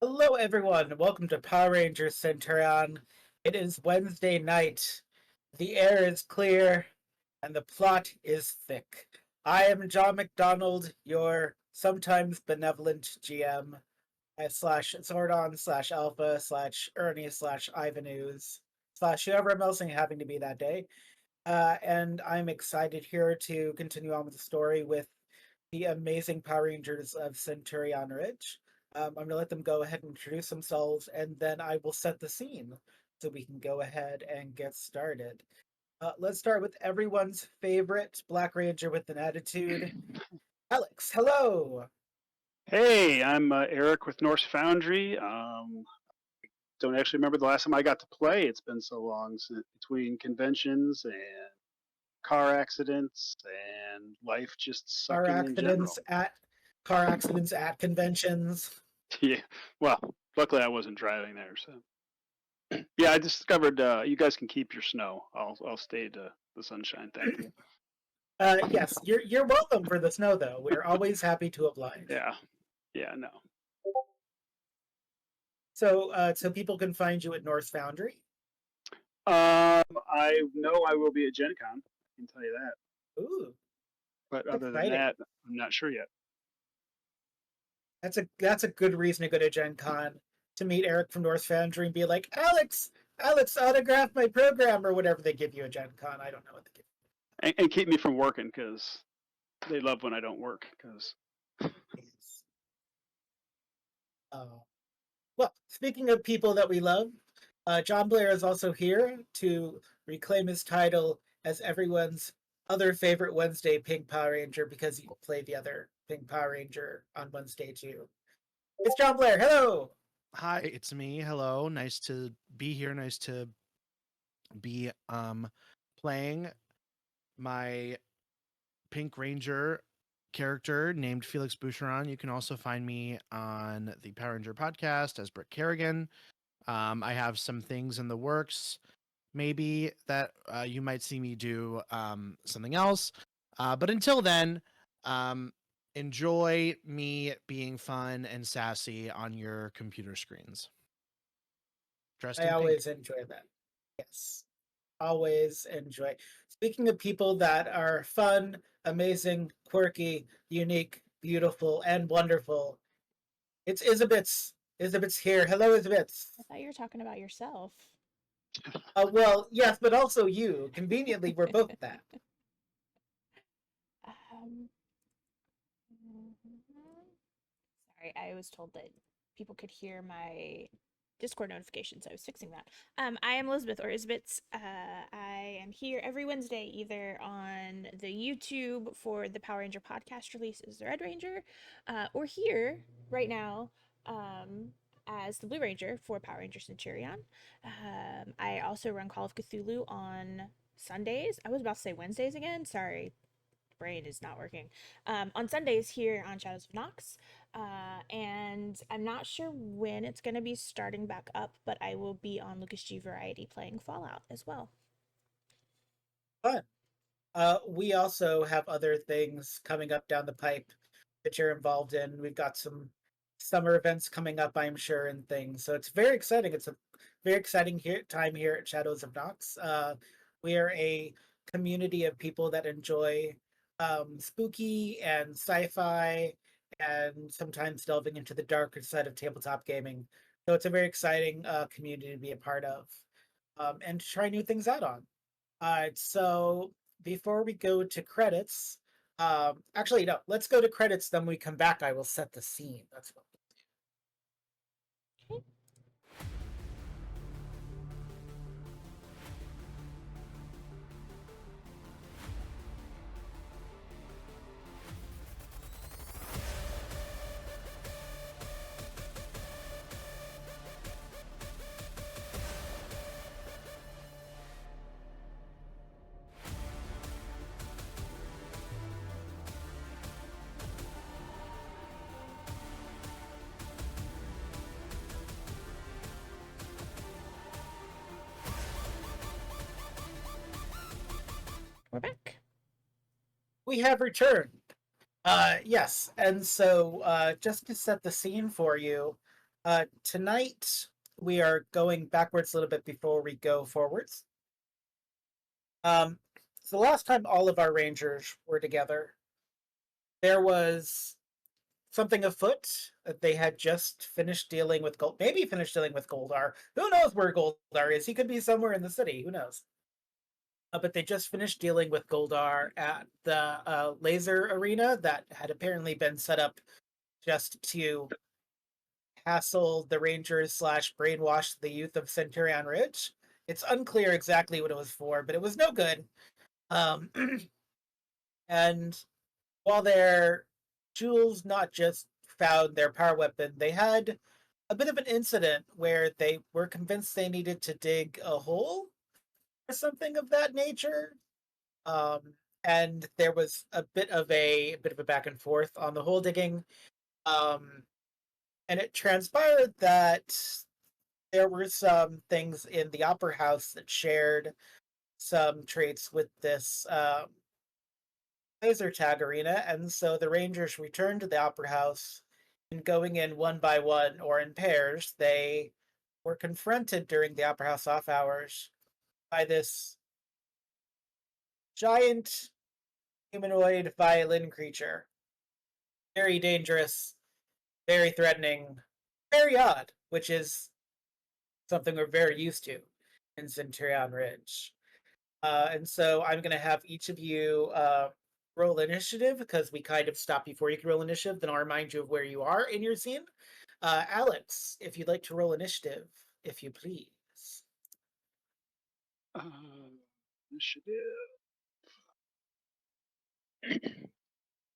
Hello, everyone. Welcome to Power Rangers Centurion. It is Wednesday night. The air is clear, and the plot is thick. I am John McDonald, your sometimes benevolent GM, slash Zordon, slash Alpha, slash Ernie, slash Ivanus, slash whoever I'm else having to be that day. And I'm excited here to continue on with the story with the amazing Power Rangers of Centurion Ridge. I'm going to let them go ahead and introduce themselves, and then I will set the scene so we can go ahead and get started. Let's start with everyone's favorite Black Ranger with an attitude, Alex. Hello. Hey, I'm Eric with Norse Foundry. Don't actually remember the last time I got to play. It's been so long since between conventions and car accidents and life just Car sucking in accidents general. at car accidents at conventions. Yeah, well, luckily I wasn't driving there, so yeah. I discovered you guys can keep your snow. I'll stay to the sunshine. Thank you. Yes, you're welcome for the snow, though. We're always happy to oblige. Yeah, yeah, no. So people can find you at North Foundry. I know I will be at Gen Con. I can tell you that. Ooh, But other than exciting! that, I'm not sure yet. That's a good reason to go to Gen Con to meet Eric from North Foundry and be like, Alex, autograph my program or whatever they give you at Gen Con. I don't know what they give. And keep me from working because they love when I don't work. Because Yes. Uh, well, speaking of people that we love, John Blair is also here to reclaim his title as everyone's other favorite Wednesday Pink Power Ranger because he played the other Pink Power Ranger on Wednesday too. It's John Blair. Hello. Hi, it's me. Hello. Nice to be here. Nice to be playing my Pink Ranger character named Felix Boucheron. You can also find me on the Power Ranger podcast as Britt Kerrigan. I have some things in the works, maybe that you might see me do something else. But until then, um, enjoy me being fun and sassy on your computer screens. Dressed I in pink. always enjoy that. Yes. Always enjoy. Speaking of people that are fun, amazing, quirky, unique, beautiful, and wonderful, it's Isabits. Isabits here. Hello, I Isabits. thought you were talking about yourself. Well, yes, but also you. Conveniently, we're both that. Um, sorry, I was told that people could hear my Discord notifications. I was fixing that. I am Elizabeth or Isbits. I am here every Wednesday, either on the YouTube for the Power Ranger podcast release as the Red Ranger, or here right now as the Blue Ranger for Power Ranger Centurion. I also run Call of Cthulhu on Sundays. I was about to say Wednesdays again. Sorry, brain is not working. On Sundays here on Shadows of Nox. And I'm not sure when it's going to be starting back up, but I will be on Lucas G Variety playing Fallout as well. Fun. We also have other things coming up down the pipe that you're involved in. We've got some summer events coming up, I'm sure, and things. So it's very exciting. It's a very exciting time here at Shadows of Nox. We are a community of people that enjoy spooky and sci-fi, and sometimes delving into the darker side of tabletop gaming. So it's a very exciting community to be a part of, and to try new things out on. So before we go to credits, actually, no, let's go to credits. Then when we come back, I will set the scene. That's what. We're back. We have returned. Yes, and so just to set the scene for you, Tonight we are going backwards a little bit before we go forwards. So the last time all of our rangers were together, there was something afoot that they had just finished dealing with Gold. Maybe finished dealing with Goldar. Who knows where Goldar is? He could be somewhere in the city. Who knows? But they just finished dealing with Goldar at the laser arena that had apparently been set up just to hassle the Rangers slash brainwash the youth of Centurion Ridge. It's unclear exactly what it was for, but it was no good. Um, and while their Jules not just found their power weapon, they had a bit of an incident where they were convinced they needed to dig a hole or something of that nature. Um, and there was a bit of a back and forth on the hole digging. And it transpired that there were some things in the opera house that shared some traits with this laser tag arena, and so the Rangers returned to the opera house. And going in one by one or in pairs, they were confronted during the opera house off hours by this giant humanoid violin creature. Very dangerous, very threatening, very odd, which is something we're very used to in Centurion Ridge. And so I'm going to have each of you roll initiative because we kind of stopped before you can roll initiative. Then I'll remind you of where you are in your scene. Alex, if you'd like to roll initiative, if you please. Initiative.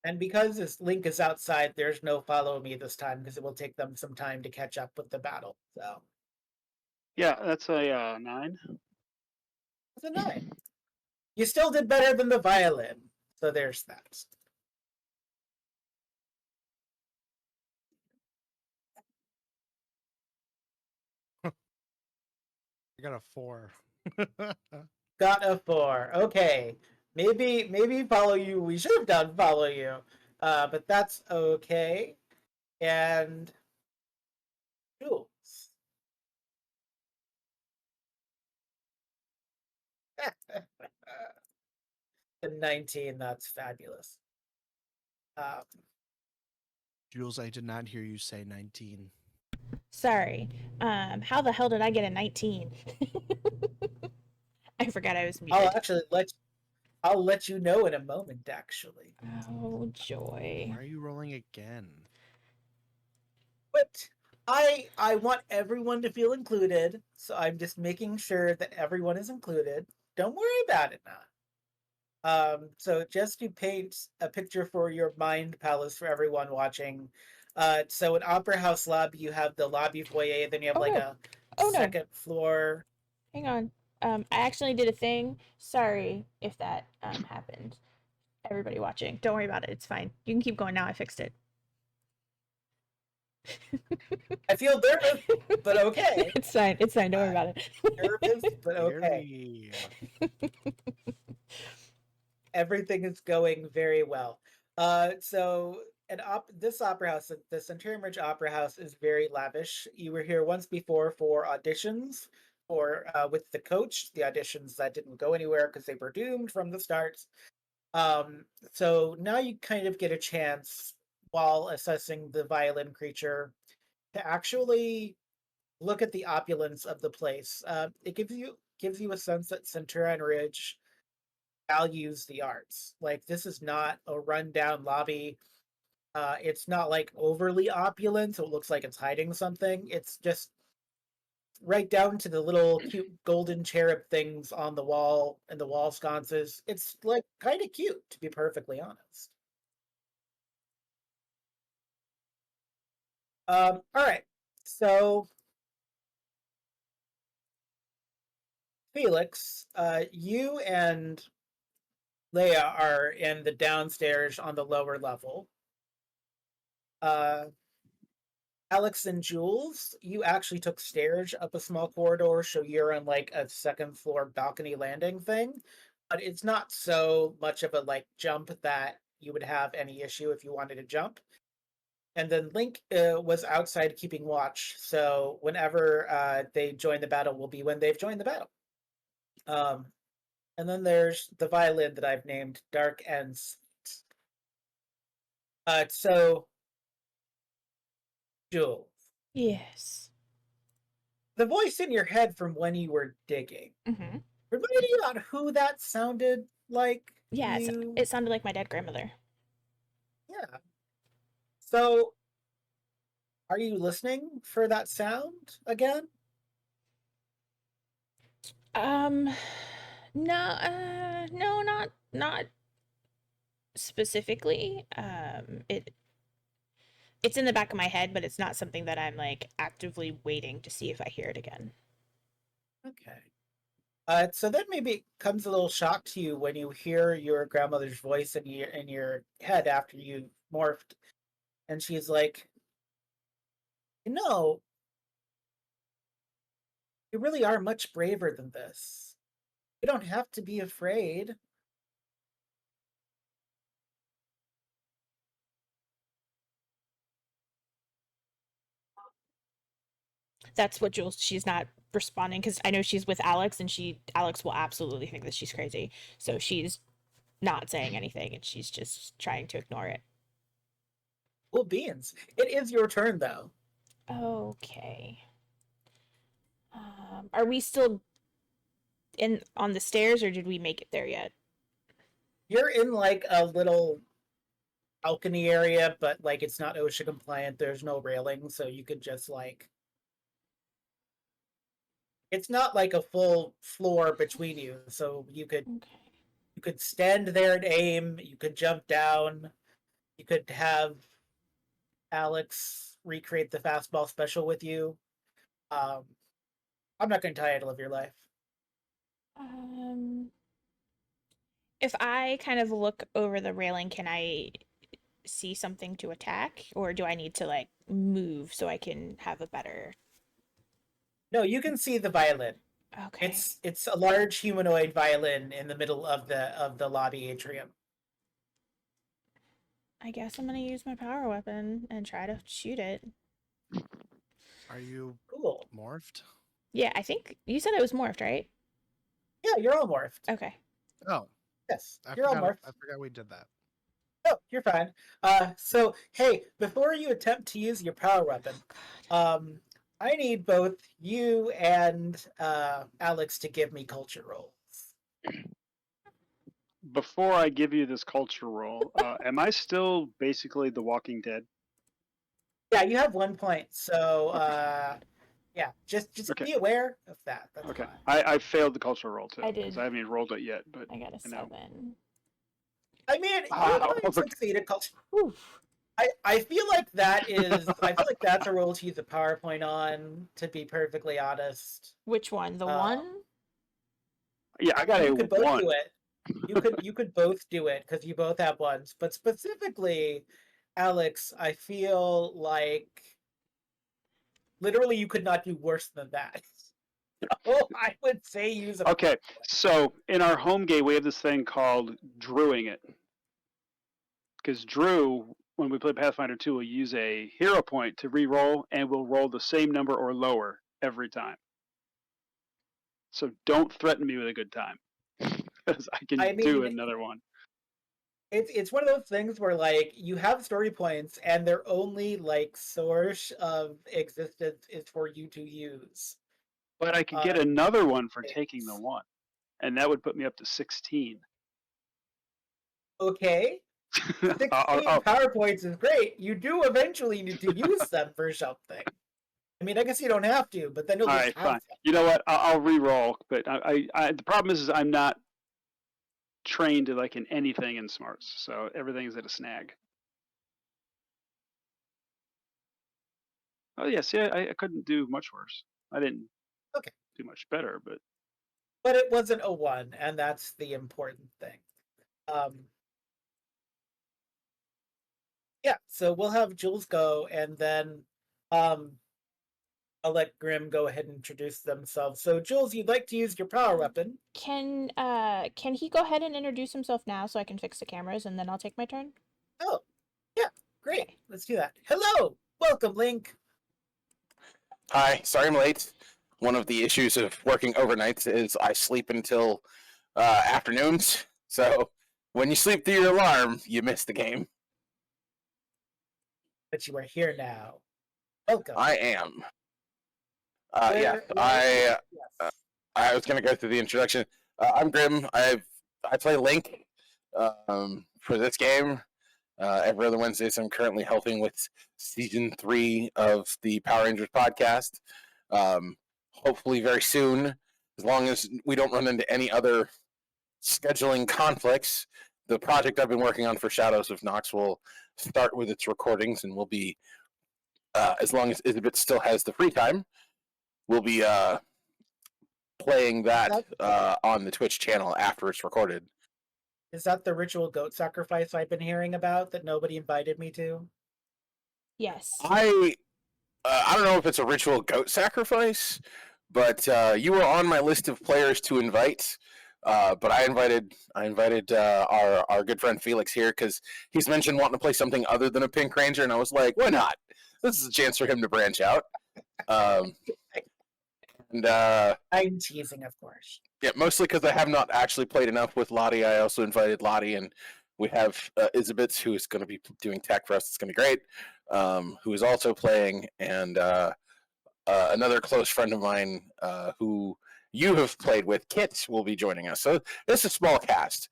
And because this link is outside, there's no follow me this time because it will take them some time to catch up with the battle. So Yeah, that's a 9. it's a 9. You still did better than the violin. So there's that. I got a 4. Got a 4. Okay. Maybe follow you. We should have done follow you. But that's okay. And Jules. The 19, that's fabulous. Um, Jules, I did not hear you say 19. Sorry. How the hell did I get a 19? I forgot I was I'll muted. actually I'll let you know in a moment, actually. Oh, joy. Why are you rolling again? But I want everyone to feel included, so I'm just making sure that everyone is included. Don't worry about it now. So just to paint a picture for your mind palace for everyone watching. So in Opera House lobby, you have the lobby foyer, then you have Oh, like no. a Oh, no. second floor. Hang on. I accidentally did a thing. Sorry if that happened. Everybody watching, don't worry about it. It's fine. You can keep going now. I fixed it. I feel nervous, but okay. It's fine. It's fine. Don't worry about it. Nervous, but okay. Scary. Everything is going very well. So this opera house, the Centurion Ridge Opera House, is very lavish. You were here once before for auditions, or with the coach, the auditions that didn't go anywhere because they were doomed from the start. So now you kind of get a chance while assessing the violin creature to actually look at the opulence of the place. It gives you a sense that Centurion Ridge values the arts. Like this is not a rundown lobby. It's not like overly opulent, so it looks like it's hiding something. It's just right down to the little cute golden cherub things on the wall and the wall sconces. It's like kind of cute, to be perfectly honest. All right. So Felix, you and Leia are in the downstairs on the lower level. Uh, Alex and Jules, you actually took stairs up a small corridor, so you're on like a second floor balcony landing thing. But it's not so much of a like jump that you would have any issue if you wanted to jump. and then Link was outside keeping watch. So whenever they join the battle will be when they've joined the battle. And then there's the violin that I've named Dark and Sweet. So, Jules, Yes. the voice in your head from when you were digging, Mm-hmm. remind me on who that sounded like. Yeah, You, it sounded like my dead grandmother. yeah. So, are you listening for that sound again? Um, no, no, not specifically. It's in the back of my head, but it's not something that I'm like actively waiting to see if I hear it again. Okay. So then maybe it comes a little shock to you when you hear your grandmother's voice in your head after you morphed, and she's like, "You know, you really are much braver than this. You don't have to be afraid." That's what Jules. She's not responding because I know she's with Alex, and Alex will absolutely think that she's crazy. So she's not saying anything, and she's just trying to ignore it. Cool beans. It is your turn, though. Okay. Are we still in on the stairs, or did we make it there yet? You're in like a little balcony area, but like it's not OSHA compliant. There's no railing, so you could just like. It's not like a full floor between you, so Okay. you could stand there and aim. You could jump down. You could have Alex recreate the fastball special with you. Um, I'm not going to tell you how to live your life. Um, if I kind of look over the railing, can I see something to attack, or do I need to like move so I can have a better? No, you can see the violin. Okay. It's a large humanoid violin in the middle of the lobby atrium. I guess I'm gonna use my power weapon and try to shoot it. Are you Cool. morphed? Yeah, I think you said it was morphed, right? Yeah, you're all morphed. Okay. Oh, Yes, you're all morphed. I forgot we did that. Oh, you're fine. So hey, before you attempt to use your power weapon, I need both you and Alex to give me culture rolls. Before I give you this culture roll, am I still basically The Walking Dead? Yeah, you have 1 point. So Okay. yeah, just Okay. be aware of that. That's Okay. fine. I failed the culture roll too I because did. I haven't even rolled it yet. But I got a you know, 7. I mean, you might okay. succeed at culture. Oof. I feel like that is. I feel like that's a roll to use a PowerPoint on. To be perfectly honest, Which one? The um, one? Yeah, I got a you could both 1. do it. You could both do it because you both have ones. But specifically, Alex, I feel like literally you could not do worse than that. So I would say use a. Okay, so in our home game, we have this thing called Drewing it. Because Drew, when we play Pathfinder 2, will use a hero point to re-roll, and will roll the same number or lower every time. So don't threaten me with a good time, because I can I do mean, another one. it's one of those things where like you have story points and their only like source of existence is for you to use. But I could get Uh, another one for taking the things. 1, and that would put me up to 16. Okay, I'll, 16 I'll, PowerPoints is great. You do eventually need to use them for something. I mean, I guess you don't have to, but then you'll all just right, have fine. You know what? I'll re-roll, but the problem is I'm not trained to like in anything in smarts, so everything is at a snag. Oh yes, yeah, I couldn't do much worse. I didn't Okay, do much better, but but it wasn't a one, and that's the important thing. Um, yeah, so we'll have Jules go, and then um, I'll let Grim go ahead and introduce themselves. So, Jules, you'd like to use your power weapon? Can he go ahead and introduce himself now so I can fix the cameras and then I'll take my turn? Oh, yeah. Great. Okay. Let's do that. Hello. Welcome, Link. Hi, sorry I'm late. One of the issues of working overnights is I sleep until afternoons. So when you sleep through your alarm, you miss the game. But you are here now. Welcome. I am. Yeah, Where- yes. I was gonna go through the introduction. I'm Grim. I play Link for this game. Every other Wednesdays, I'm currently helping with season 3 of the Power Rangers podcast. Hopefully, very soon, as long as we don't run into any other scheduling conflicts, the project I've been working on for Shadows of Nox will start with its recordings, and we'll be, as long as Isabit still has the free time, we'll be playing that on the Twitch channel after it's recorded. Is that the ritual goat sacrifice I've been hearing about that nobody invited me to? Yes. I don't know if it's a ritual goat sacrifice, but you were on my list of players to invite. But I invited our good friend Felix here because he's mentioned wanting to play something other than a Pink Ranger, and I was like, why not? This is a chance for him to branch out. And I'm teasing, of course. yeah, mostly because I have not actually played enough with Lottie. I also invited Lottie, and we have Isabitz, who is going to be doing tech for us. It's going to be great. Who is also playing, and another close friend of mine who you have played with, Kit, will be joining us. So this is a small cast.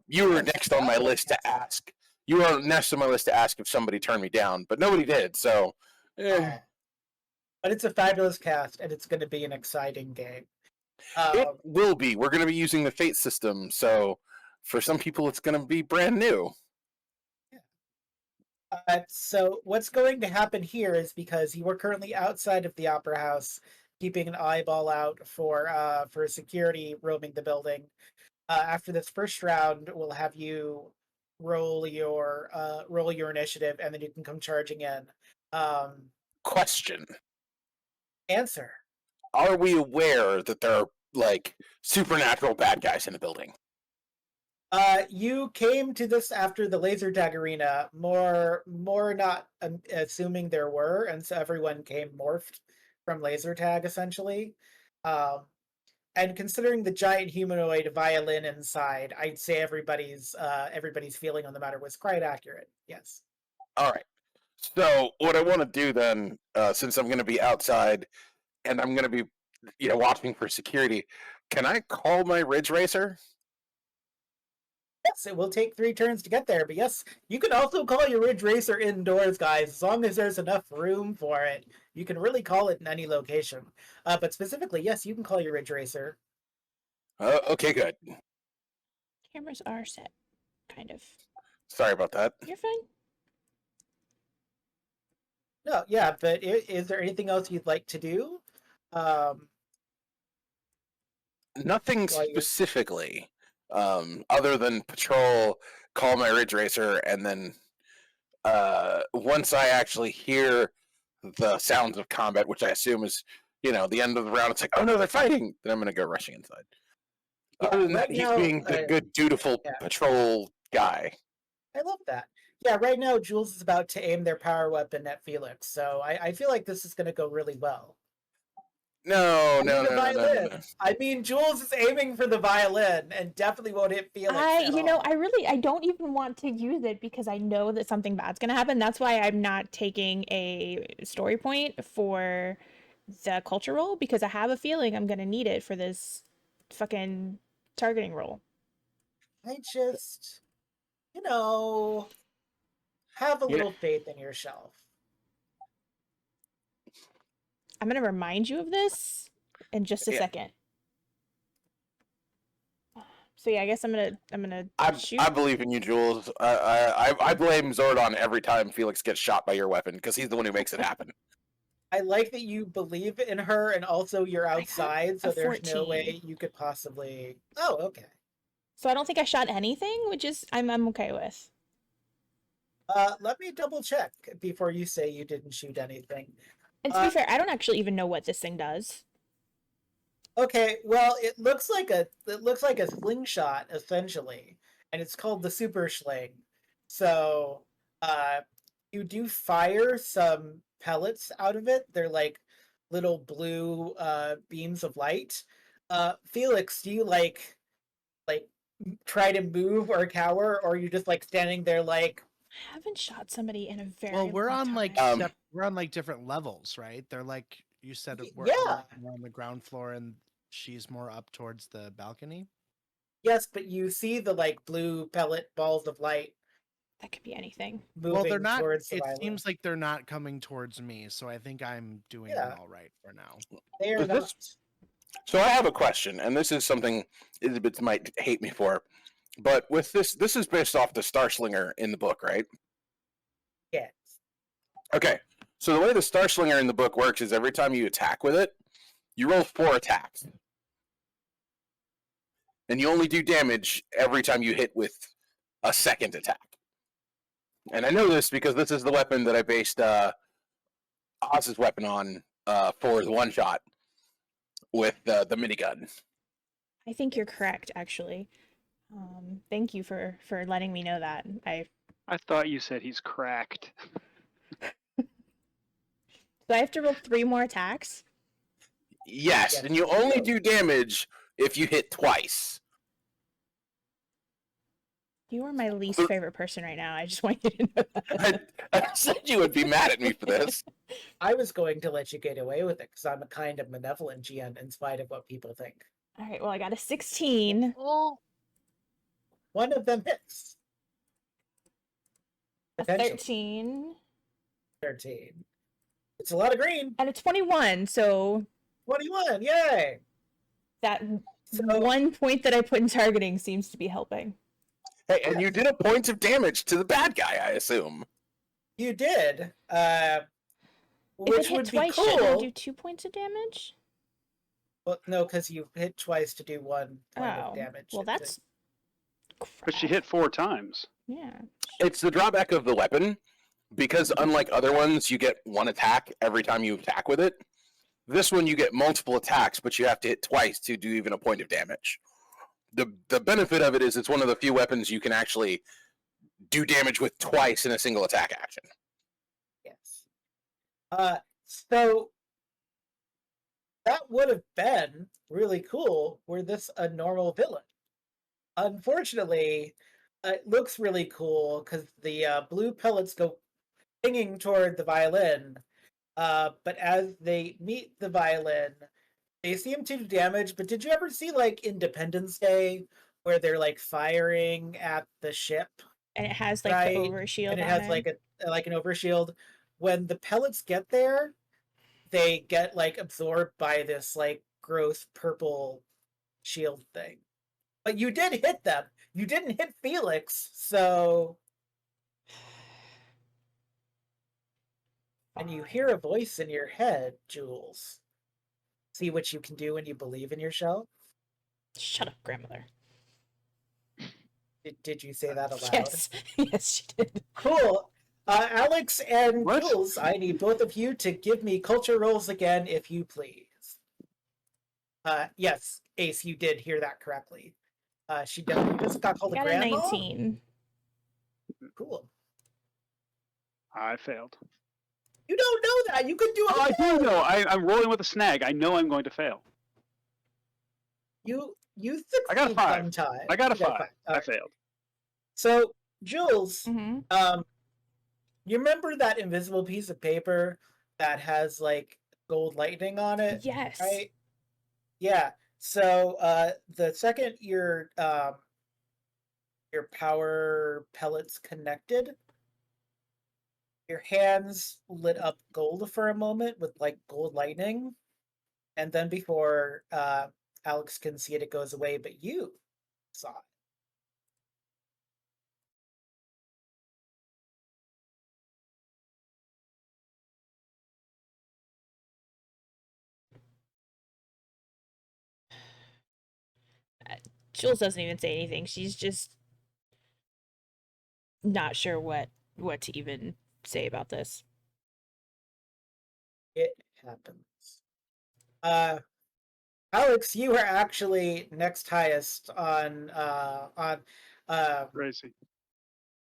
You were next on my list to ask. You were next on my list to ask if somebody turned me down, but nobody did. So, But it's a fabulous cast, and it's going to be an exciting game. it will be. We're going to be using the Fate system, so for some people, it's going to be brand new. So what's going to happen here is because you are currently outside of the Opera House, keeping an eyeball out for security roaming the building. After this first round, we'll have you roll your initiative, and then you can come charging in. Question: Answer. are we aware that there are like supernatural bad guys in the building? You came to this after the laser tag arena, more not assuming there were, and so everyone came morphed from laser tag essentially. And considering the giant humanoid violin inside, I'd say everybody's feeling on the matter was quite accurate. Yes. All right. So what I want to do then, since I'm going to be outside and I'm going to be, watching for security, can I call my Ridge Racer? Yes, it will take 3 turns to get there, but yes, you can also call your Ridge Racer indoors, guys, as long as there's enough room for it. You can really call it in any location. But specifically, yes, you can call your Ridge Racer. Okay, good. Cameras are set, kind of. Sorry about that. You're fine. No, yeah, but is there anything else you'd like to do? Nothing While you're- specifically, other than patrol, call my Ridge Racer, and then once I actually hear the sounds of combat, which I assume is, the end of the round, it's like, oh no, they're fighting. Then I'm going to go rushing inside. Yeah, Other than right that, he's now, being the good, dutiful yeah. patrol guy. I love that. Yeah, right now Jules is about to aim their power weapon at Felix, so I feel like this is going to go really well. No. I mean, Jules is aiming for the violin and definitely won't hit Felix. I don't even want to use it because I know that something bad's gonna happen. That's why I'm not taking a story point for the culture roll because I have a feeling I'm gonna need it for this fucking targeting roll. I just, have a little faith in yourself. I'm gonna remind you of this in just a second. So yeah, I guess I'm gonna shoot. I believe in you, Jules. I blame Zordon every time Felix gets shot by your weapon because he's the one who makes it happen. I like that you believe in her, and also you're outside, so a there's no 14. way you could possibly. Oh, okay. So I don't think I shot anything, which is I'm okay with. Let me double check before you say you didn't shoot anything. And to be fair, I don't actually even know what this thing does. Okay, well, it looks like a slingshot essentially, and it's called the Super Schling. So, you do fire some pellets out of it. They're like little blue beams of light. Felix, do you like try to move or cower, or are you just like standing there like I haven't shot somebody in a very Well, we're long on like time. we're on like different levels, right? They're like you said, we're yeah. more on the ground floor, and she's more up towards the balcony. Yes, but you see the like blue pellet balls of light That could be anything. moving Well, they're not. towards the It violin. seems like they're not coming towards me, so I think I'm doing Yeah. all right for now. They are Is not. this- So I have a question, and this is something Elizabeth might hate me for, but with this is based off the Star Slinger in the book, right? Yes. Okay. So the way the Star Slinger in the book works is every time you attack with it, you roll 4 attacks. And you only do damage every time you hit with a second attack. And I know this because this is the weapon that I based Oz's weapon on for the one shot with the minigun. I think you're correct, actually. Thank you for letting me know that. I thought you said he's cracked. So I have to roll 3 more attacks. Yes, Yes. and you only do damage if you hit twice. You are my least So- favorite person right now. I just want you to know that. I said you would be mad at me for this. I was going to let you get away with it because I'm a kind of benevolent GM in spite of what people think. All right, well, I got a 16. One of them hits. A Potentially 13 13. It's a lot of green. and a 21. So 21. Yay. that So 1 point that I put in targeting seems to be helping. Hey, and you did a point of damage to the bad guy, I assume. you did. If Which it hit would be twice, shouldn't I cool. do 2 points of damage? Well, no, because you hit twice to do 1 point Oh, of damage. well, It's that's But she crap. hit 4 times. Yeah. It's the drawback of the weapon, because unlike other ones, you get 1 attack every time you attack with it. This one, you get multiple attacks, but you have to hit twice to do even a point of damage. The benefit of it is it's one of the few weapons you can actually do damage with twice in a single attack action. yes. So that would have been really cool were this a normal villain. Unfortunately, it looks really cool because the blue pellets go pinging toward the violin. But as they meet the violin, they seem to do damage. But did you ever see like Independence Day where they're like firing at the ship? And it has like Right, the overshield and it on has it. like an overshield. When the pellets get there, they get like absorbed by this like gross purple shield thing. But you did hit them. You didn't hit Felix, so and you hear a voice in your head, Jules. See what you can do when you believe in yourself. Shut up, grandmother. Did you say that aloud? Yes, yes, she did. Cool. Alex and What? Jules, I need both of you to give me culture rolls again, if you please. Yes, Ace, you did hear that correctly. She definitely just got called a Got a grandma. 19. Cool. I failed. You don't know that. You could do it. Oh, I do again. know. I'm rolling with a snag. I know I'm going to fail. You I got a succeed 5. sometime. I got a You 5. All I right. failed. So, Jules, Mm-hmm. you remember that invisible piece of paper that has like gold lightning on it? Yes. Right? Yeah. So the second your power pellets connected, your hands lit up gold for a moment with like gold lightning, and then before Alex can see it, it goes away, but you saw it. Jules doesn't even say anything. She's just not sure what to even say about this. It happens. Alex, you are actually next highest on Crazy.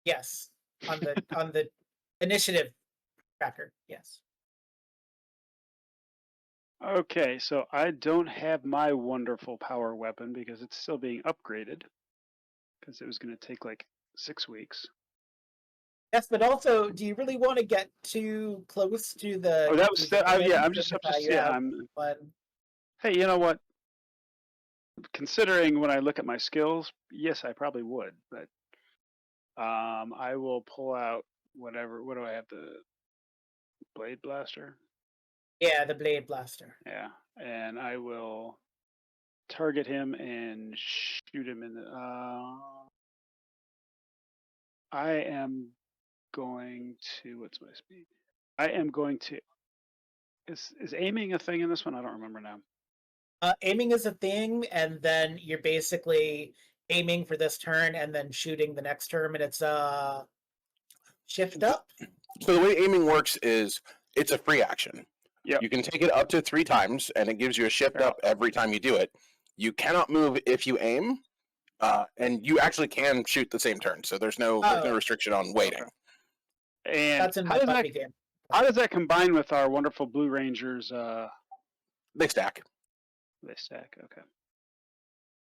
yes, on the Initiative tracker, yes. Okay, so I don't have my wonderful power weapon because it's still being upgraded. Because it was going to take like 6 weeks. Yes, but also, do you really want to get too close to the? Oh, that was to the yeah. I'm demons just if you yeah. have I'm. one? Hey, you know what? Considering when I look at my skills, yes, I probably would. But I will pull out whatever. What do I have? The blade blaster. Yeah, the blade blaster. Yeah, and I will target him and shoot him in the. I am going to. What's my speed? I am going to. Is aiming a thing in this one? I don't remember now. Aiming is a thing, and then you're basically aiming for this turn and then shooting the next turn, and it's shift up. So the way aiming works is it's a free action. Yeah. You can take it up to 3 times, and it gives you a shift Yeah. up every time you do it. You cannot move if you aim, and you actually can shoot the same turn. So there's no restriction on waiting. Okay. And That's in my puppy game. how does that combine with our wonderful Blue Rangers? They stack. They stack. Okay.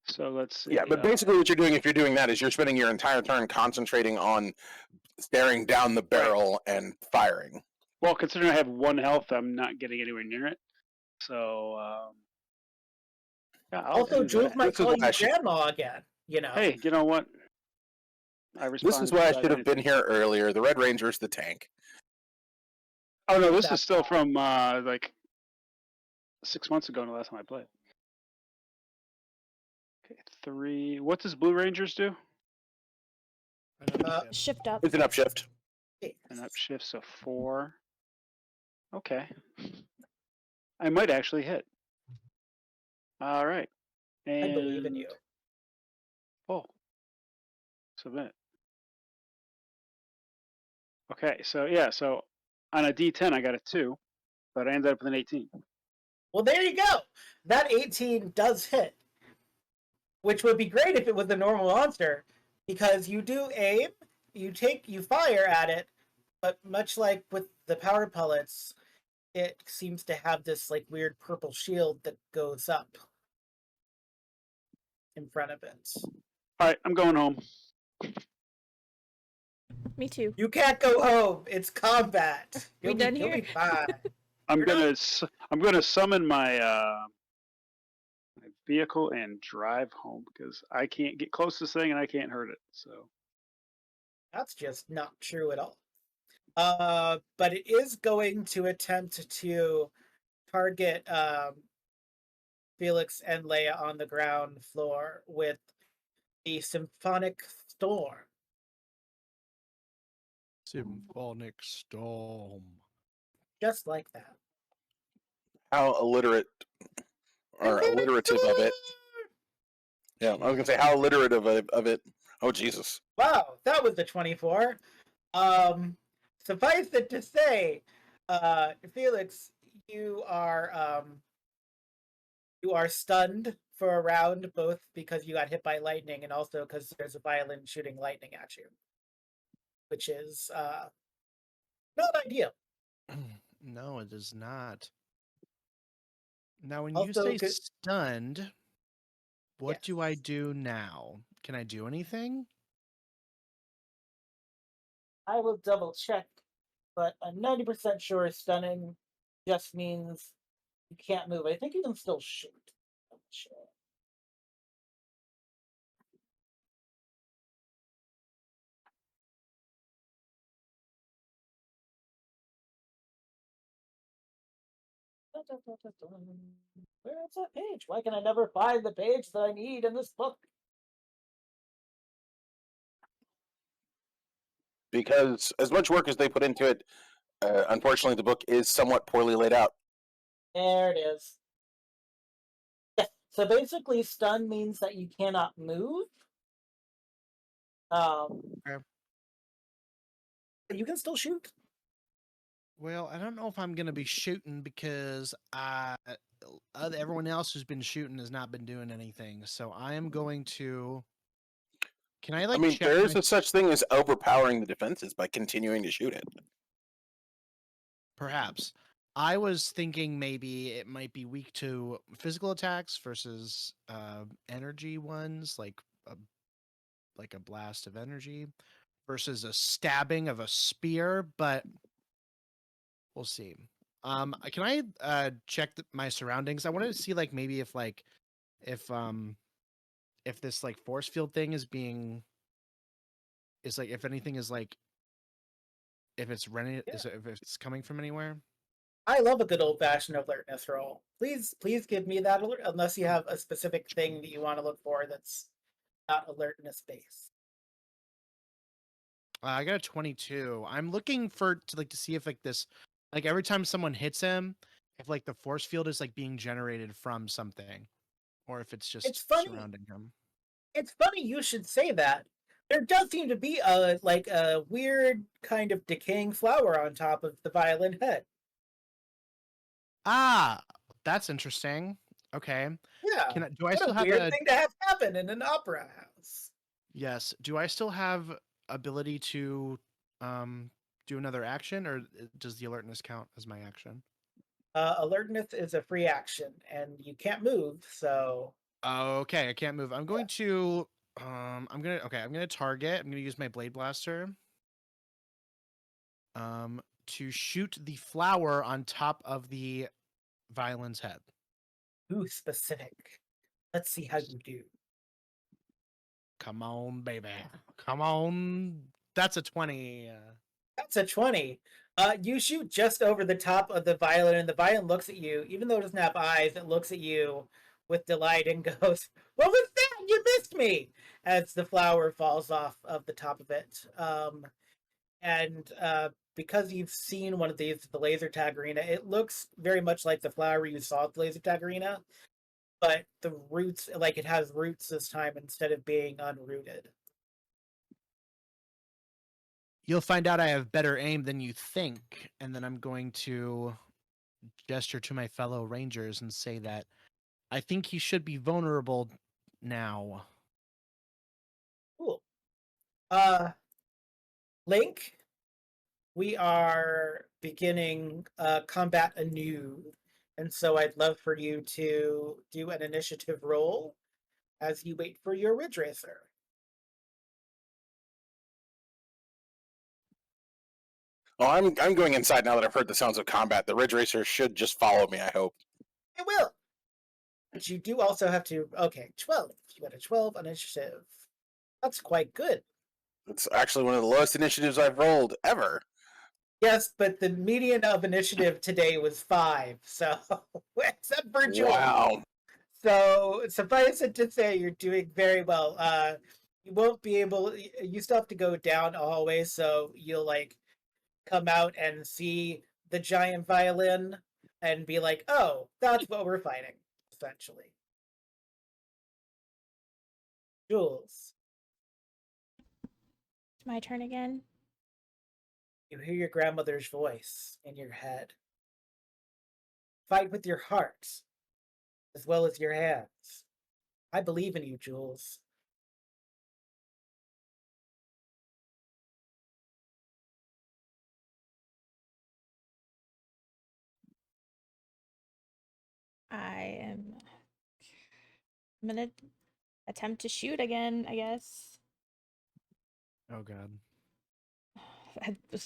So let's see. Yeah, but basically what you're doing if you're doing that is you're spending your entire turn concentrating on staring down the barrel and firing. Well, considering I have 1 health, I'm not getting anywhere near it. So yeah. Also, Jules might call you grandma again. You know. Hey, you know what? This is why I should have been here earlier. The Red Ranger's the tank. Oh no, this is still from like 6 months ago. The last time I played. Okay, 3. What does Blue Rangers do? Shift up. It's an upshift. An upshift, so 4. Okay. I might actually hit. All right. And I believe in you. Oh. Submit. Okay, so yeah, so on a D10 I got a 2, but I ended up with an 18. Well, there you go. That 18 does hit, which would be great if it was a normal monster, because you do aim, you fire at it, but much like with the power pellets, it seems to have this like weird purple shield that goes up in front of it. All right, I'm going home. Me too. You can't go home. It's combat. We done You'll here? be fine. I'm gonna summon my my vehicle and drive home because I can't get close to this thing and I can't hurt it. So That's just not true at all. But it is going to attempt to target Felix and Leia on the ground floor with the Symphonic Storm. Symphonic Storm. Just like that. How illiterate or alliterative of it. Yeah, I was gonna say how alliterative of it. Oh Jesus! Wow, that was the 24. Suffice it to say, Felix, you are stunned for a round, both because you got hit by lightning and also because there's a violin shooting lightning at you, which is not ideal. No, it is not. Now, when Also, you say stunned, what Yes. do I do now? Can I do anything? I will double check, but I'm 90% sure stunning just means you can't move. I think you can still shoot. I'm sure. Where's that page? Why can I never find the page that I need in this book? Because as much work as they put into it, unfortunately, the book is somewhat poorly laid out. There it is. Yeah, so basically, stun means that you cannot move. Okay. But you can still shoot. Well, I don't know if I'm going to be shooting because everyone else who's been shooting has not been doing anything. So I am going to. Can I like? I mean, check there is my- a such thing as overpowering the defenses by continuing to shoot it. Perhaps. I was thinking maybe it might be weak to physical attacks versus energy ones, like a blast of energy, versus a stabbing of a spear. But we'll see. Can I check my surroundings? I wanted to see like maybe if if this like force field thing is like if anything is like if it's running Yeah. if it's coming from anywhere. I love a good old fashioned alertness roll. Please give me that alert, unless you have a specific thing that you want to look for that's not alertness based. I got a 22. I'm looking to see if like this, like every time someone hits him, if like the force field is like being generated from something, or if it's It's just funny. surrounding him. It's funny you should say that. There does seem to be a weird kind of decaying flower on top of the violin head. Ah, that's interesting. Okay. Yeah. Do I What still a have weird a thing to have happen in an opera house. yes? Do I still have ability to um do another action, or does the alertness count as my action? Alertness is a free action, and you can't move, so Okay, I can't move. I'm going to I'm gonna target. I'm gonna use my blade blaster. To shoot the flower on top of the violin's head. ooh, specific. Let's see how you do. Come on, baby. Come on. That's a 20. That's a 20. You shoot just over the top of the violin, and the violin looks at you. Even though it doesn't have eyes, it looks at you with delight and goes, "What was that? You missed me!" As the flower falls off of the top of it. And because you've seen one of these at the laser tag arena, it looks very much like the flower you saw at the laser tag arena, but the roots, like it has roots this time instead of being unrooted. You'll find out I have better aim than you think, and then I'm going to gesture to my fellow rangers and say that I think he should be vulnerable now. Cool. Link, we are beginning combat anew, and so I'd love for you to do an initiative roll as you wait for your Ridge Racer. Oh, I'm going inside now that I've heard the sounds of combat. The Ridge Racer should just follow me, I hope. It will. But you do also have to. Okay, 12. You got a 12 on initiative. That's quite good. It's actually one of the lowest initiatives I've rolled ever. Yes, but the median of initiative today was 5. So, except for Jules. Wow. So, suffice it to say, you're doing very well. You won't be able. You still have to go down a hallway, so you'll like come out and see the giant violin and be like, "Oh, that's what we're fighting." Essentially, Jules, It's my turn again. you hear your grandmother's voice in your head. Fight with your heart as well as your hands. I believe in you, Jules. I'm gonna attempt to shoot again, I guess. Oh god.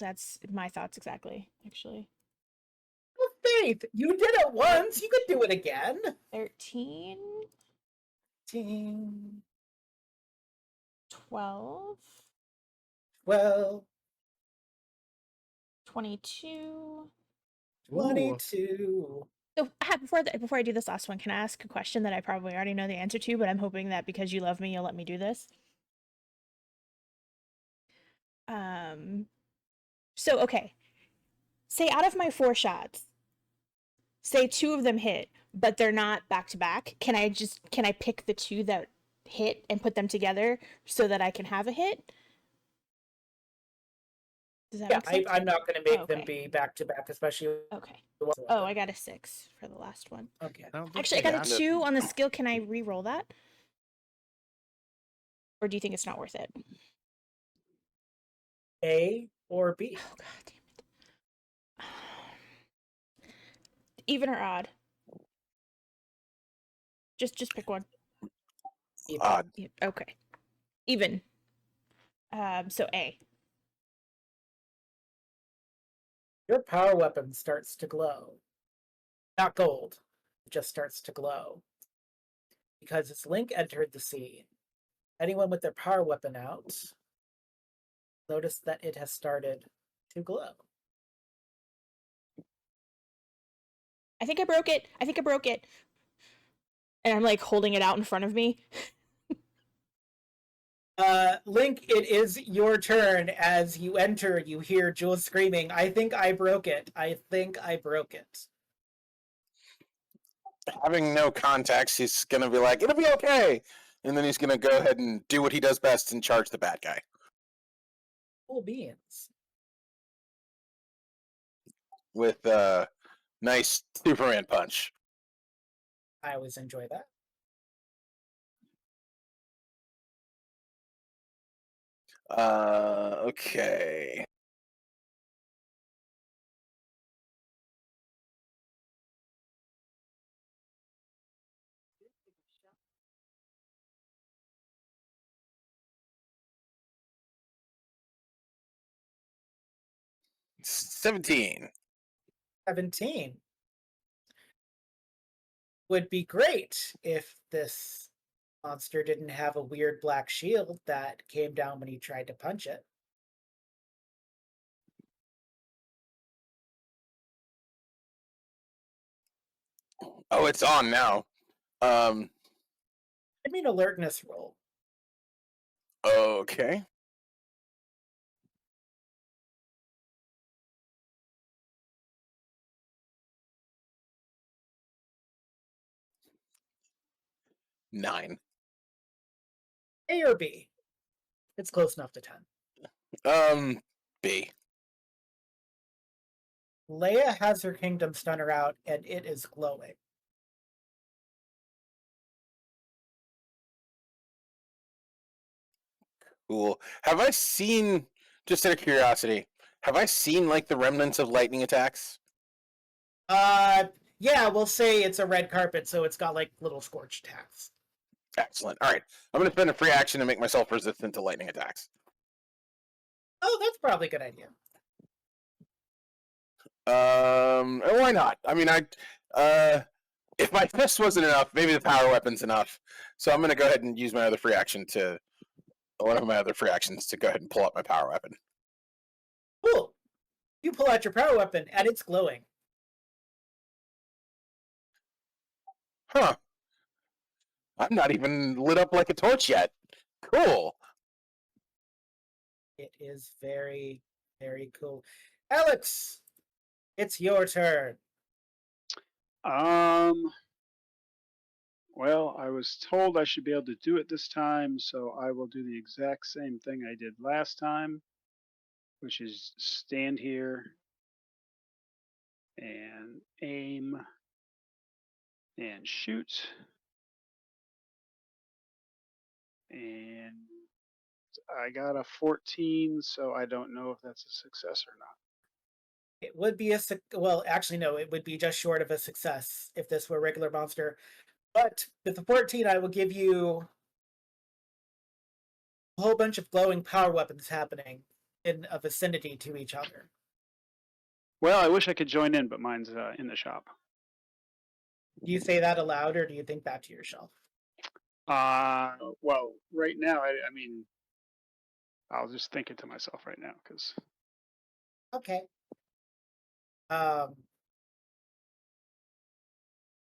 That's my thoughts exactly, actually. Faith, you did it once. You could do it again. 13, 13, 12, 12, 22. 22. So before I do this last one, can I ask a question that I probably already know the answer to, but I'm hoping that because you love me, you'll let me do this? So okay. Say out of my 4 shots, say 2 of them hit, but they're not back to back. Can I pick the 2 that hit and put them together so that I can have a hit? Does that Yeah, make sense? I'm not going to make Okay. them be back to back, especially. Okay. Whatsoever. Oh, I got a 6 for the last one. Okay. Actually, I got a 2 on the skill. Can I re-roll that? Or do you think it's not worth it? A or B. Oh god damn it. Even or odd? Just pick one. Odd. Okay. Even. So A. Your power weapon starts to glow. Not gold, it just starts to glow. Because as Link entered the scene, anyone with their power weapon out noticed that it has started to glow. I think I broke it. I think I broke it. And I'm like holding it out in front of me. Link, it is your turn. As you enter, you hear Jules screaming, I think I broke it. I think I broke it. Having no context, he's gonna be like, "It'll be okay," and then he's gonna go ahead and do what he does best and charge the bad guy Cool beans. with a nice Superman punch. I always enjoy that. Okay. $17. 17 would be great if this monster didn't have a weird black shield that came down when he tried to punch it. Oh, it's on now. Give me an alertness roll. Okay. $9. A or B? It's close enough to 10. B. Leia has her kingdom stunner out, and it is glowing. Cool. Have I seen, just out of curiosity, have I seen like the remnants of lightning attacks? Yeah, we'll say it's a red carpet, so it's got like little scorch attacks. Excellent. All right. I'm going to spend a free action to make myself resistant to lightning attacks. Oh, that's probably a good idea. Why not? I mean, if my fist wasn't enough, maybe the power weapon's enough. So I'm going to go ahead and use my other free action to, one of my other free actions to go ahead and pull out my power weapon. Cool. You pull out your power weapon, and it's glowing. Huh. I'm not even lit up like a torch yet. Cool. It is very, very cool. Alex, it's your turn. Well, I was told I should be able to do it this time, so I will do the exact same thing I did last time, which is stand here and aim and shoot. And I got a 14, so I don't know if that's a success or not. It would be well, actually, no, it would be just short of a success if this were a regular monster. But with the 14, I will give you a whole bunch of glowing power weapons happening in a vicinity to each other. Well, I wish I could join in, but mine's in the shop. Do you say that aloud, or do you think that to yourself? Well, right now, I mean, I'll just think it to myself right now, because Okay.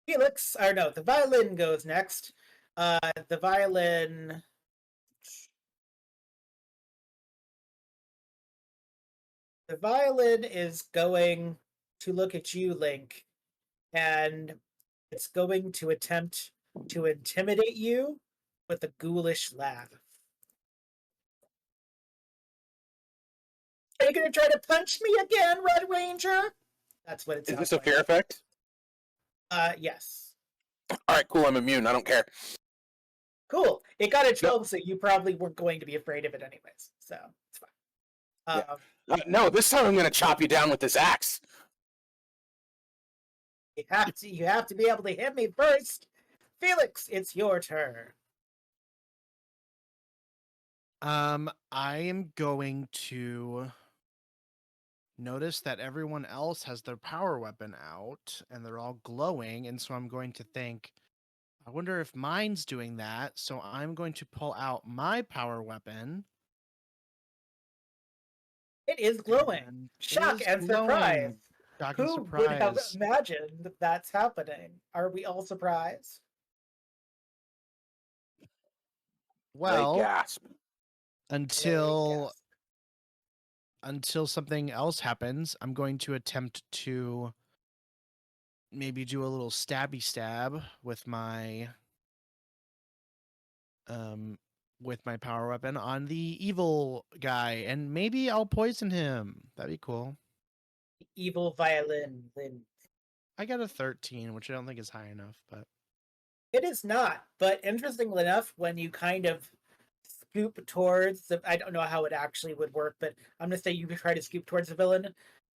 Felix, or no, the violin goes next. The violin. The violin is going to look at you, Link, and it's going to attempt to intimidate you with a ghoulish laugh. Are you going to try to punch me again, Red Ranger? That's what it sounds Is this a like. fear effect? Yes. All right, cool. I'm immune. I don't care. Cool. It got a 12, so you probably weren't going to be afraid of it anyways. So it's fine. No, this time I'm going to chop you down with this axe. You have to be able to hit me first. Felix, it's your turn. I am going to notice that everyone else has their power weapon out and they're all glowing, and so I'm going to think, I wonder if mine's doing that, so I'm going to pull out my power weapon. It is glowing. And it Shock is and surprise. glowing. Shock and Who would have surprise. imagined that's happening? Are we all surprised? They Well, gasp. until something else happens, I'm going to attempt to maybe do a little stabby stab with my power weapon on the evil guy, and maybe I'll poison him. That'd be cool. Evil violin. I got a 13, which I don't think is high enough, but It is not, but interestingly enough, when you kind of scoop towards I don't know how it actually would work, but I'm gonna say you try to scoop towards the villain.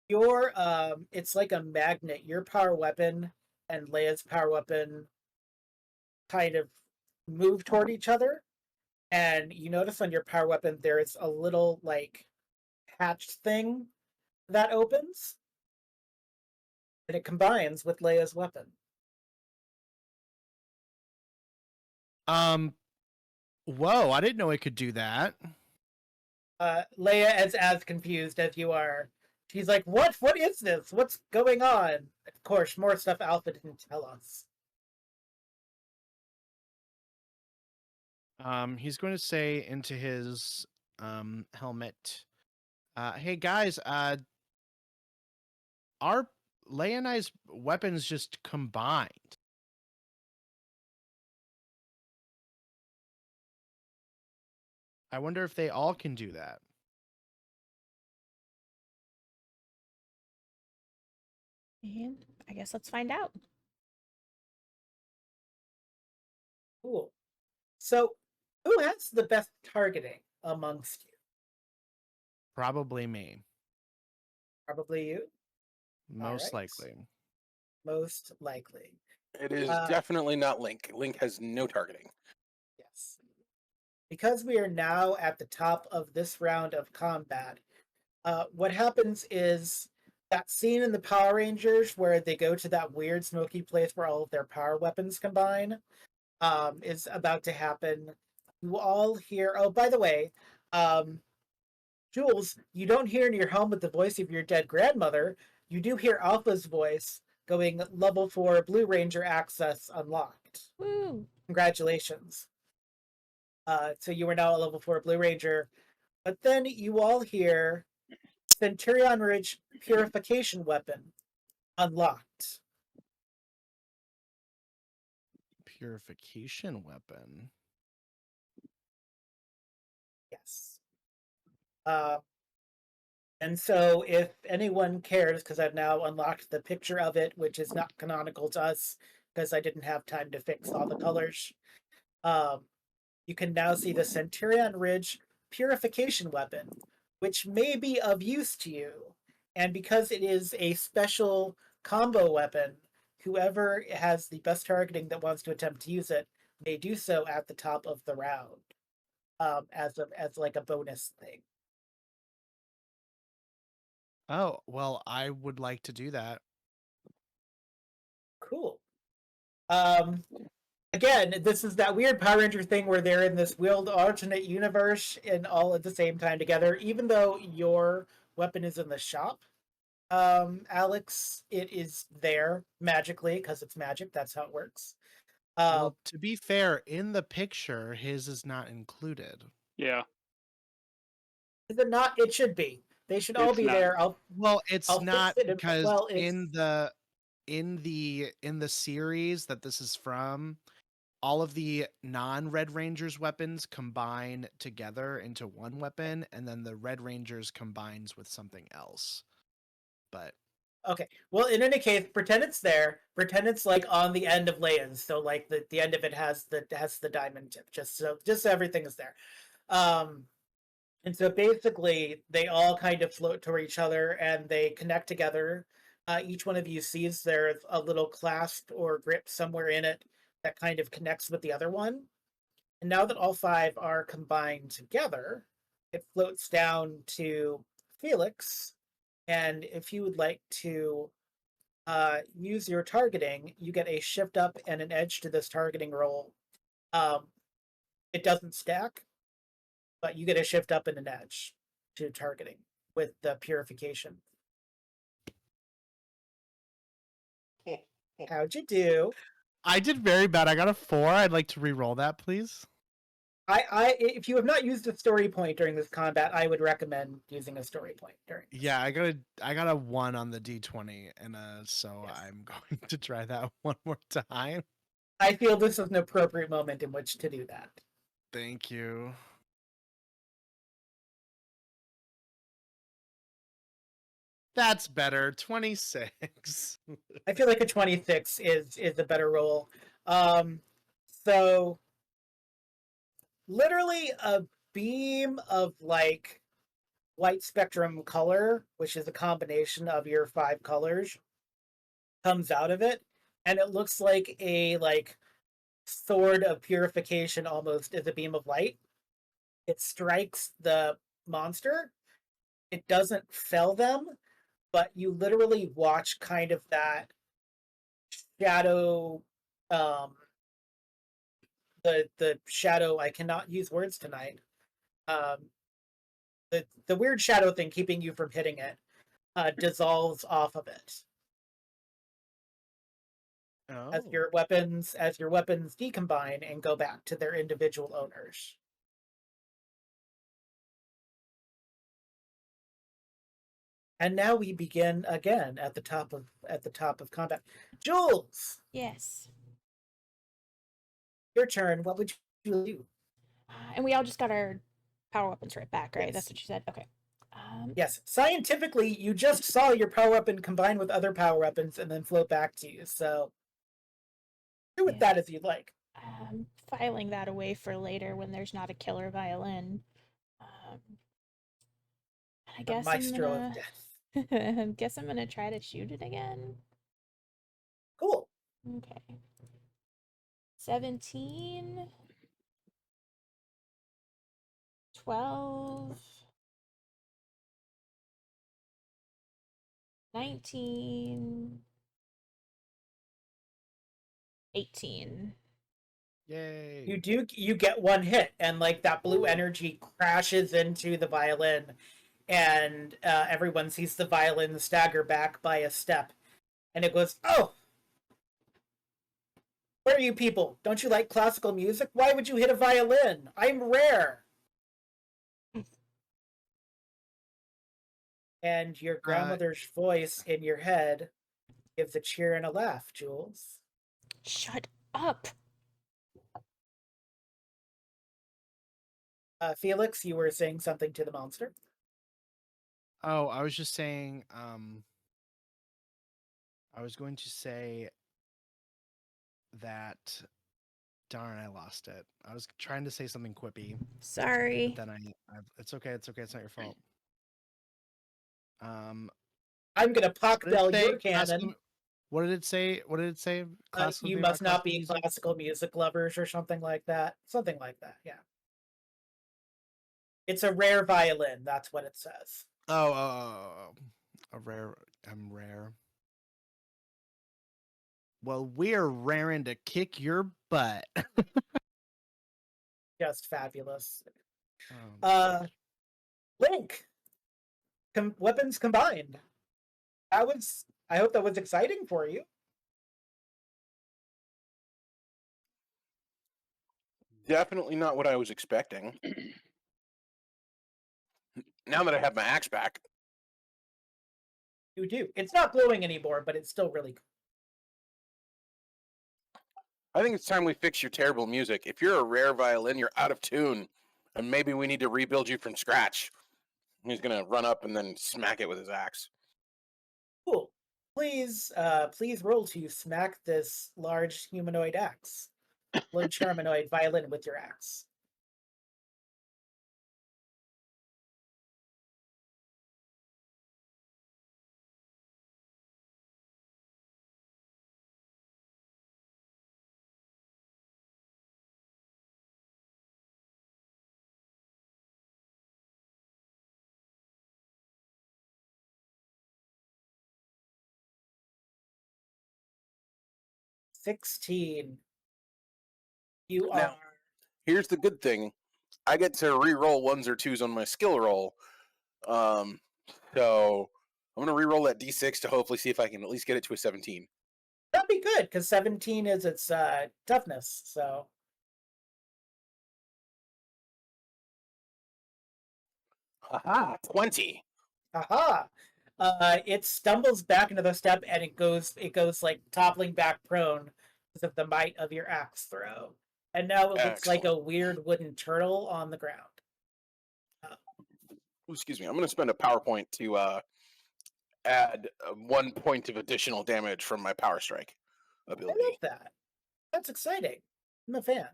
Your it's like a magnet. Your power weapon and Leia's power weapon kind of move toward each other, and you notice on your power weapon there's a little like hatched thing that opens, and it combines with Leia's weapon. Whoa, I didn't know it could do that. Leia is as confused as you are. She's like, "What? What is this? What's going on?" Of course, more stuff Alpha didn't tell us. He's going to say into his helmet, "Hey guys, our Leia and I's weapons just combined. I wonder if they all can do that." And I guess let's find out. Cool. So, who has the best targeting amongst you? Probably me. Probably you. Most right. likely. Most likely. It is definitely not Link. Link has no targeting. Yes. Because we are now at the top of this round of combat, what happens is that scene in the Power Rangers where they go to that weird smoky place where all of their power weapons combine is about to happen. You all hear, oh, by the way, Jules, you don't hear in your helmet the voice of your dead grandmother. You do hear Alpha's voice going level 4 Blue Ranger access unlocked. Woo! Congratulations. So you are now a level 4 Blue Ranger. But then you all hear Centurion Ridge Purification Weapon unlocked. Purification weapon. Yes. And so if anyone cares, because I've now unlocked the picture of it, which is not canonical to us, because I didn't have time to fix all the colors, you can now see the Centurion Ridge Purification Weapon, which may be of use to you. And because it is a special combo weapon, whoever has the best targeting that wants to attempt to use it may do so at the top of the round, as like a bonus thing. Oh, well, I would like to do that. Cool. Again, this is that weird Power Ranger thing where they're in this wheeled alternate universe and all at the same time together. Even though your weapon is in the shop, Alex, it is there magically because it's magic. That's how it works. Well, to be fair, in the picture, his is not included. Yeah. Is it not? It should be. They should all It's be not. there. It's I'll not fix it because well, it's... in the series that this is from, all of the non-Red Rangers weapons combine together into one weapon, and then the Red Rangers combines with something else. But okay. Well, in any case, pretend it's there. Pretend it's like on the end of Leia's, so like the end of it has the diamond tip, just so everything is there. And so basically, they all kind of float toward each other and they connect together Each one of you sees there's a little clasp or grip somewhere in it that kind of connects with the other one. And now that all 5 are combined together, it floats down to Felix. And if you would like to use your targeting, you get a shift up and an edge to this targeting roll. It doesn't stack, but you get a shift up and an edge to targeting with the purification. How'd you do? I did very bad. I got a 4. I'd like to re-roll that, please. If you have not used a story point during this combat, I would recommend using a story point during this. Yeah, I got a 1 on the D20, and so Yes. I'm going to try that one more time. I feel this is an appropriate moment in which to do that. Thank you. That's better. 26. I feel like a 26 is a better roll. So literally a beam of like white spectrum color, which is a combination of your 5 colors, comes out of it, and it looks like a sword of purification almost as a beam of light. It strikes the monster. It doesn't fell them, but you literally watch kind of that shadow, the shadow. I cannot use words tonight. The weird shadow thing keeping you from hitting it dissolves off of it. Oh. As your weapons decombine and go back to their individual owners. And now we begin again at the top of combat. Jules, Yes. your turn. What would you do? And we all just got our power weapons right back, right? Yes. That's what you said. Okay. Yes, scientifically, you just saw your power weapon combine with other power weapons and then float back to you. So do with that as you'd like. Filing that away for later when there's not a killer violin. I guess Maestro of death. I guess I'm gonna try to shoot it again. Cool. Okay. 17. 12. 19. 18. Yay. You get one hit, and like that blue energy crashes into the violin, and everyone sees the violin stagger back by a step, and it goes, "Oh, where are you people? Don't you like classical music? Why would you hit a violin? I'm rare." And your grandmother's voice in your head gives a cheer and a laugh, Jules. Shut up. Felix, you were saying something to the monster? Oh, I was just saying, I was going to say that, darn, I lost it. I was trying to say something quippy, Sorry. but then it's okay, it's not your fault. I'm gonna pockbell your cannon. What did it say? You must not be classical music lovers or something like that. Something like that, yeah. It's a rare violin, that's what it says. Oh, I'm rare. Well, we're raring to kick your butt. Just fabulous. Oh, Link, weapons combined. I hope that was exciting for you. Definitely not what I was expecting. Now that I have my axe back. You do. It's not glowing anymore, but it's still really cool. I think it's time we fix your terrible music. If you're a rare violin, you're out of tune. And maybe we need to rebuild you from scratch. He's going to run up and then smack it with his axe. Cool. Please roll to smack this large humanoid axe. Large humanoid violin with your axe. 16. You Now- are. Here's the good thing: I get to re-roll ones or twos on my skill roll. So I'm gonna re-roll that d6 to hopefully see if I can at least get it to a 17. That'd be good, because 17 is its toughness, so. Haha, 20. Aha! It stumbles back into the step and it goes like toppling back prone because of the might of your axe throw. And now it looks like a Excellent. weird wooden turtle on the ground. Ooh, excuse me. I'm gonna spend a power point to add 1 point of additional damage from my power strike I ability. love that. That's exciting. I'm a fan.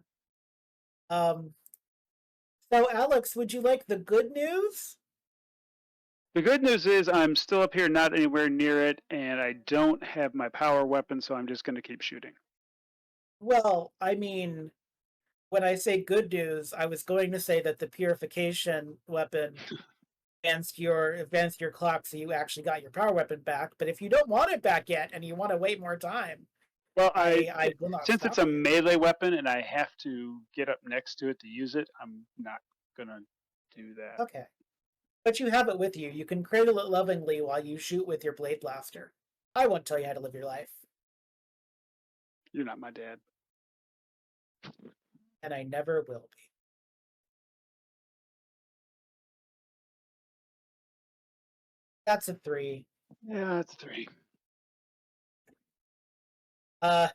So Alex, would you like the good news? The good news is I'm still up here, not anywhere near it, and I don't have my power weapon, so I'm just going to keep shooting. Well, I mean, when I say good news, I was going to say that the purification weapon advanced your clock, so you actually got your power weapon back. But if you don't want it back yet and you want to wait more time, Well, I will not. since stop it's a you. melee weapon and I have to get up next to it to use it, I'm not gonna do that. Okay, but you have it with you. You can cradle it lovingly while you shoot with your blade blaster. I won't tell you how to live your life, You're not my dad. and I never will be. That's a 3. Yeah, it's 3. Oh,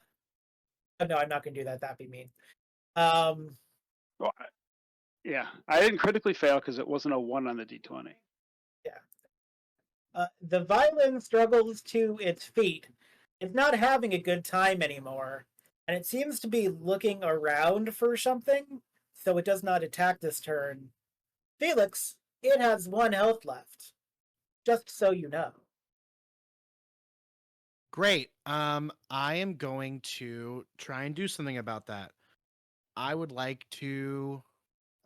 no, I'm not gonna do that. That'd be mean. Well, yeah, I didn't critically fail because it wasn't a 1 on the d20. The violin struggles to its feet. It's not having a good time anymore, and it seems to be looking around for something, so it does not attack this turn. Felix, it has 1 health left. Just so you know. Great. I am going to try and do something about that. I would like to.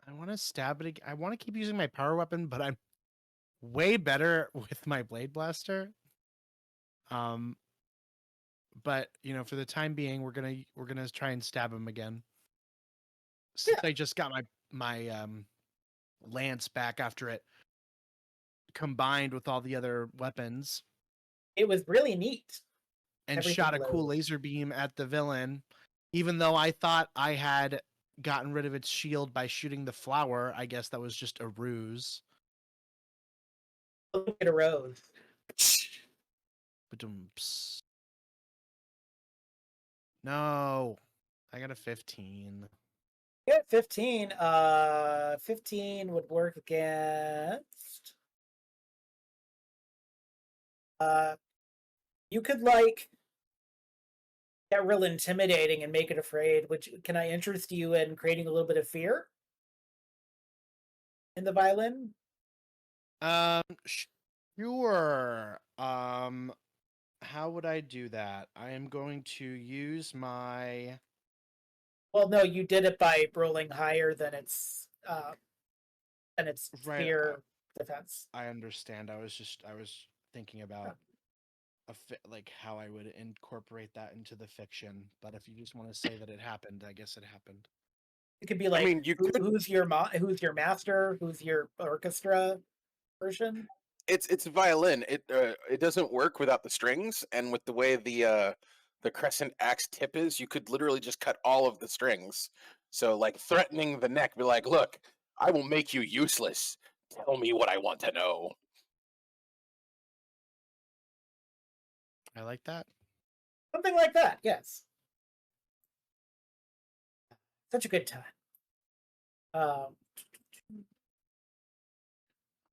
I want to stab it. I want to keep using my power weapon, but I'm way better with my blade blaster. But for the time being, we're gonna try and stab him again. Since I just got my lance back after it combined with all the other weapons. It was really neat. And Everything shot a cool glowed. laser beam at the villain, even though I thought I had gotten rid of its shield by shooting the flower. I guess that was just a ruse. Look at a rose. Ba-dum-ps. No, I got a 15. Yeah, 15. 15 would work against. You could get real intimidating and make it afraid. Which can I interest you in creating a little bit of fear in the violin? Sure. How would I do that? I am going to use my. Well, no, you did it by rolling higher than its Right, fear defense. I understand. I was thinking about like how I would incorporate that into the fiction. But if you just want to say that it happened, I guess it happened. It could be like, you could. who's your master? Who's your orchestra version? It's a violin. It doesn't work without the strings, and with the way the crescent axe tip is, you could literally just cut all of the strings. So like threatening the neck, be like, "Look, I will make you useless. Tell me what I want to know." I like that. Something like that, yes. Such a good time.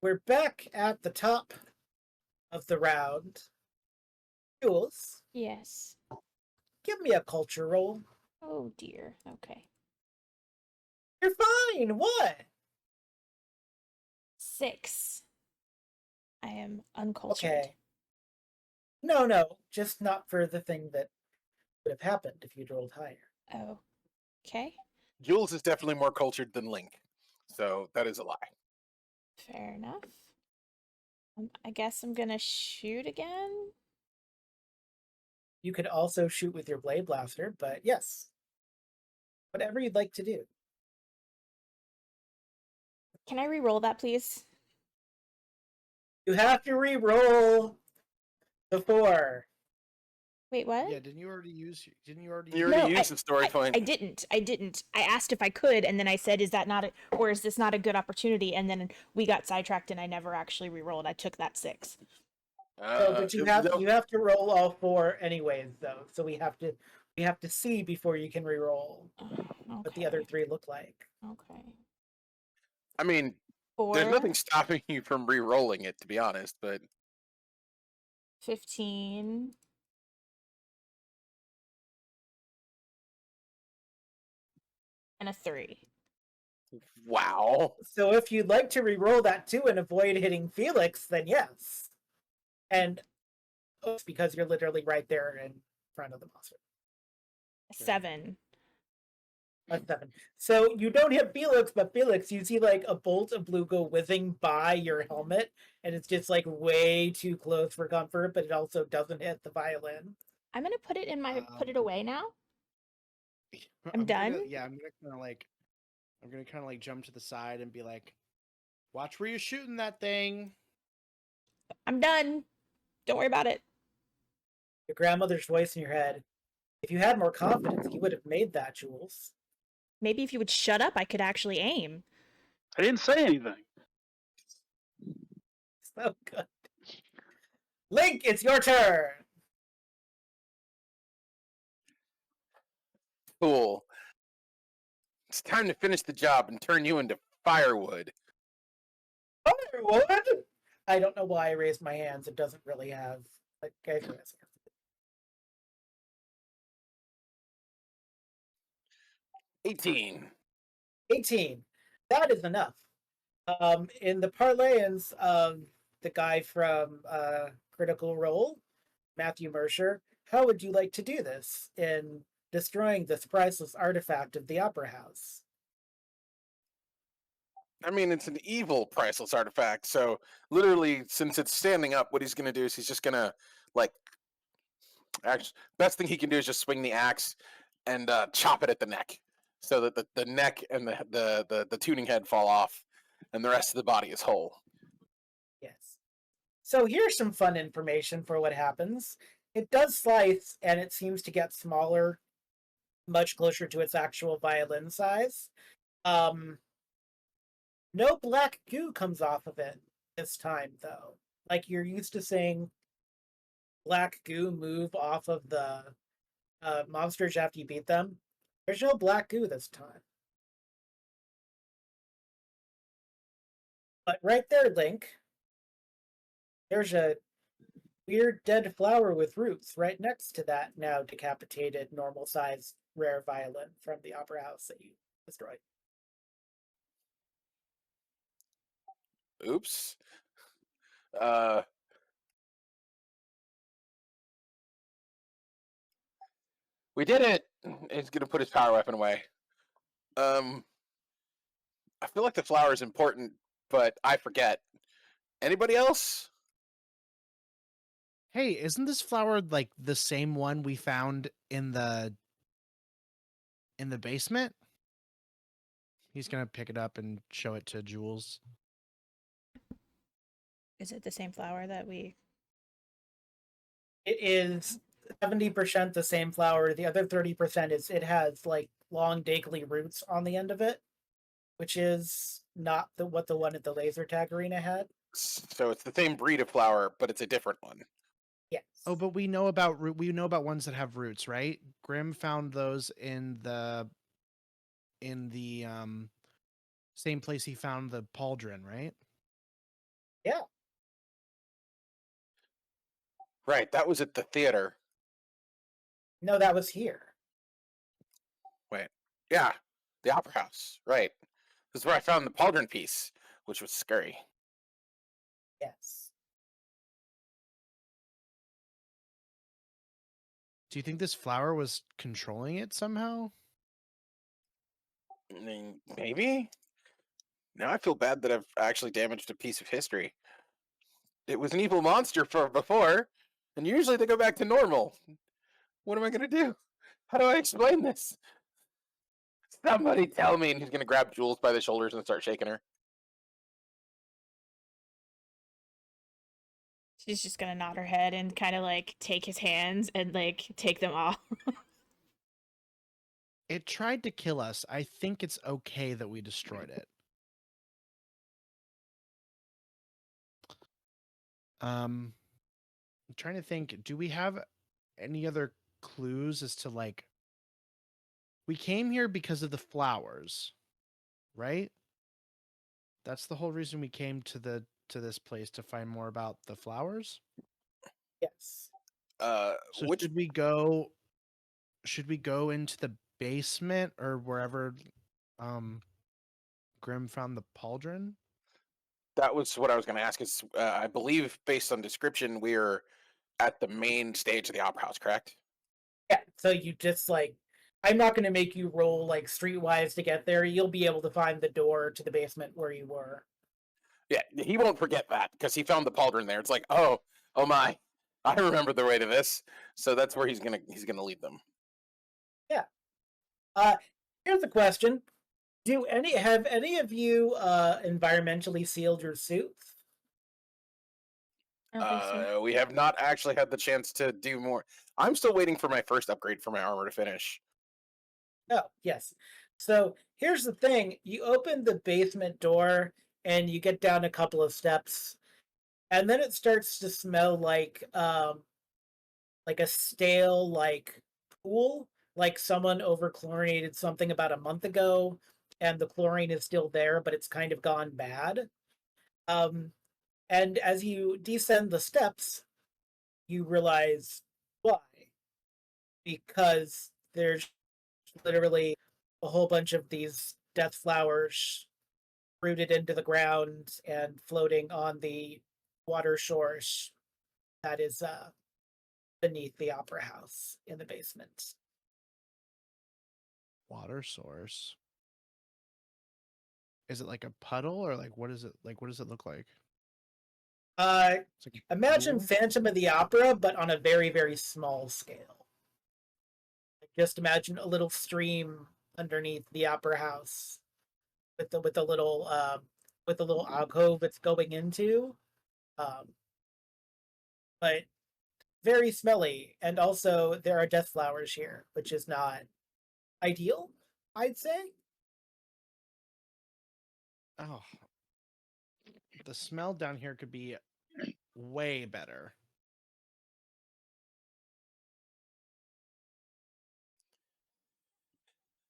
We're back at the top of the round. Jules, Yes. give me a culture roll. Oh dear. Okay. You're fine. What? 6. I am uncultured. Okay. No, just not for the thing that would have happened if you'd rolled higher. Oh. Okay. Jules is definitely more cultured than Link, so that is a lie. Fair enough. I guess I'm gonna shoot again. You could also shoot with your blade blaster, but yes. Whatever you'd like to do. Can I re-roll that, please? You have to re-roll the 4. Wait, what? Yeah, didn't you already use? Didn't you already? You use- already used the story point. I didn't. I didn't. I asked if I could, and then I said, "Is that not or is this not a good opportunity?" And then we got sidetracked, and I never actually re-rolled. I took that 6. But you have to roll all 4 anyways, though. So we have to see before you can re-roll what the other 3 look like. Okay. I mean, 4, there's nothing stopping you from re-rolling it, to be honest. But 15, and a 3. wow. So if you'd like to re-roll that too and avoid hitting Felix, then yes. And it's because you're literally right there in front of the monster. 7. A 7. So you don't hit Felix, but Felix, you see like a bolt of blue go whizzing by your helmet, and it's just like way too close for comfort, but it also doesn't hit the violin. I'm gonna put it in my put it away now. I'm gonna- done? yeah, I'm gonna kind of like jump to the side and be like, "Watch where you're shooting that thing." I'm done. Don't worry about it. Your grandmother's voice in your head. If you had more confidence, you would have made that, Jules. Maybe if you would shut up, I could actually aim. I didn't say anything. So good. Link, it's your turn. Cool. It's time to finish the job and turn you into firewood. Firewood? I don't know why I raised my hands. It doesn't really have like guys raise hands. 18. 18. That is enough. In the parlance of the guy from Critical Role, Matthew Mercer, how would you like to do this in destroying this priceless artifact of the Opera House? I mean, it's an evil priceless artifact. So literally, since it's standing up, what he's going to do is he's just going to like. Actually, best thing he can do is just swing the axe and chop it at the neck, so that the neck and the tuning head fall off, and the rest of the body is whole. Yes. So here's some fun information for what happens. It does slice, and it seems to get smaller, much closer to its actual violin size. No black goo comes off of it this time, though. Like you're used to seeing black goo move off of the monsters after you beat them. There's no black goo this time. But right there, Link, there's a weird dead flower with roots right next to that now decapitated normal sized rare violin from the Opera House that you destroyed. Oops. We did it. He's gonna put his power weapon away. I feel like the flower is important, but I forget. Anybody else? Hey, isn't this flower like the same one we found in the basement? He's gonna pick it up and show it to Jules. Is it the same flower that we? It is 70% the same flower. The other 30% is it has like long dangly roots on the end of it, which is not what the one at the laser tag arena had. So it's the same breed of flower, but it's a different one. Yes. Oh, but we know about ones that have roots, right? Grim found those in the same place he found the pauldron, right? Yeah. Right, that was at the theater. No, that was here. Wait, yeah, the Opera House. Right, this is where I found the pauldron piece, which was scary. Yes. Do you think this flower was controlling it somehow? I mean, maybe. Now I feel bad that I've actually damaged a piece of history. It was an evil monster for before, and usually they go back to normal. What am I gonna do? How do I explain this? Somebody tell me. And he's gonna grab Jules by the shoulders and start shaking her. She's just gonna nod her head and kind of like take his hands and like take them off. It tried to kill us. I think it's okay that we destroyed it. I'm trying to think. Do we have any other clues as to like? We came here because of the flowers, right? That's the whole reason we came to this place, to find more about the flowers. Yes. So Which should we go? Should we go into the basement or wherever Grim found the pauldron? that was what I was gonna ask. Is I believe based on description, we're at the main stage of the opera house, correct? Yeah. So you just like, I'm not going to make you roll like streetwise to get there. You'll be able to find the door to the basement where you were. Yeah, he won't forget that because he found the pauldron there. It's like, oh my, I remember the way to this. So that's where he's gonna lead them. Here's a question: have any of you environmentally sealed your suits? I don't think so. We have not actually had the chance to do more. I'm still waiting for my first upgrade for my armor to finish. Oh, yes. So here's the thing: you open the basement door and you get down a couple of steps, and then it starts to smell like a stale like pool, like someone over chlorinated something about a month ago, and the chlorine is still there, but it's kind of gone bad. Um, and as you descend the steps, you realize why. Because there's literally a whole bunch of these death flowers rooted into the ground and floating on the water shores that is beneath the opera house in the basement. Water source. Is it like a puddle or like what is it like? What does it look like? It's like a Imagine pool? Phantom of the Opera, but on a very, very small scale. Just imagine a little stream underneath the opera house with the little alcove it's going into. Um, but very smelly, and also there are death flowers here, which is not ideal, I'd say. Oh, the smell down here could be way better.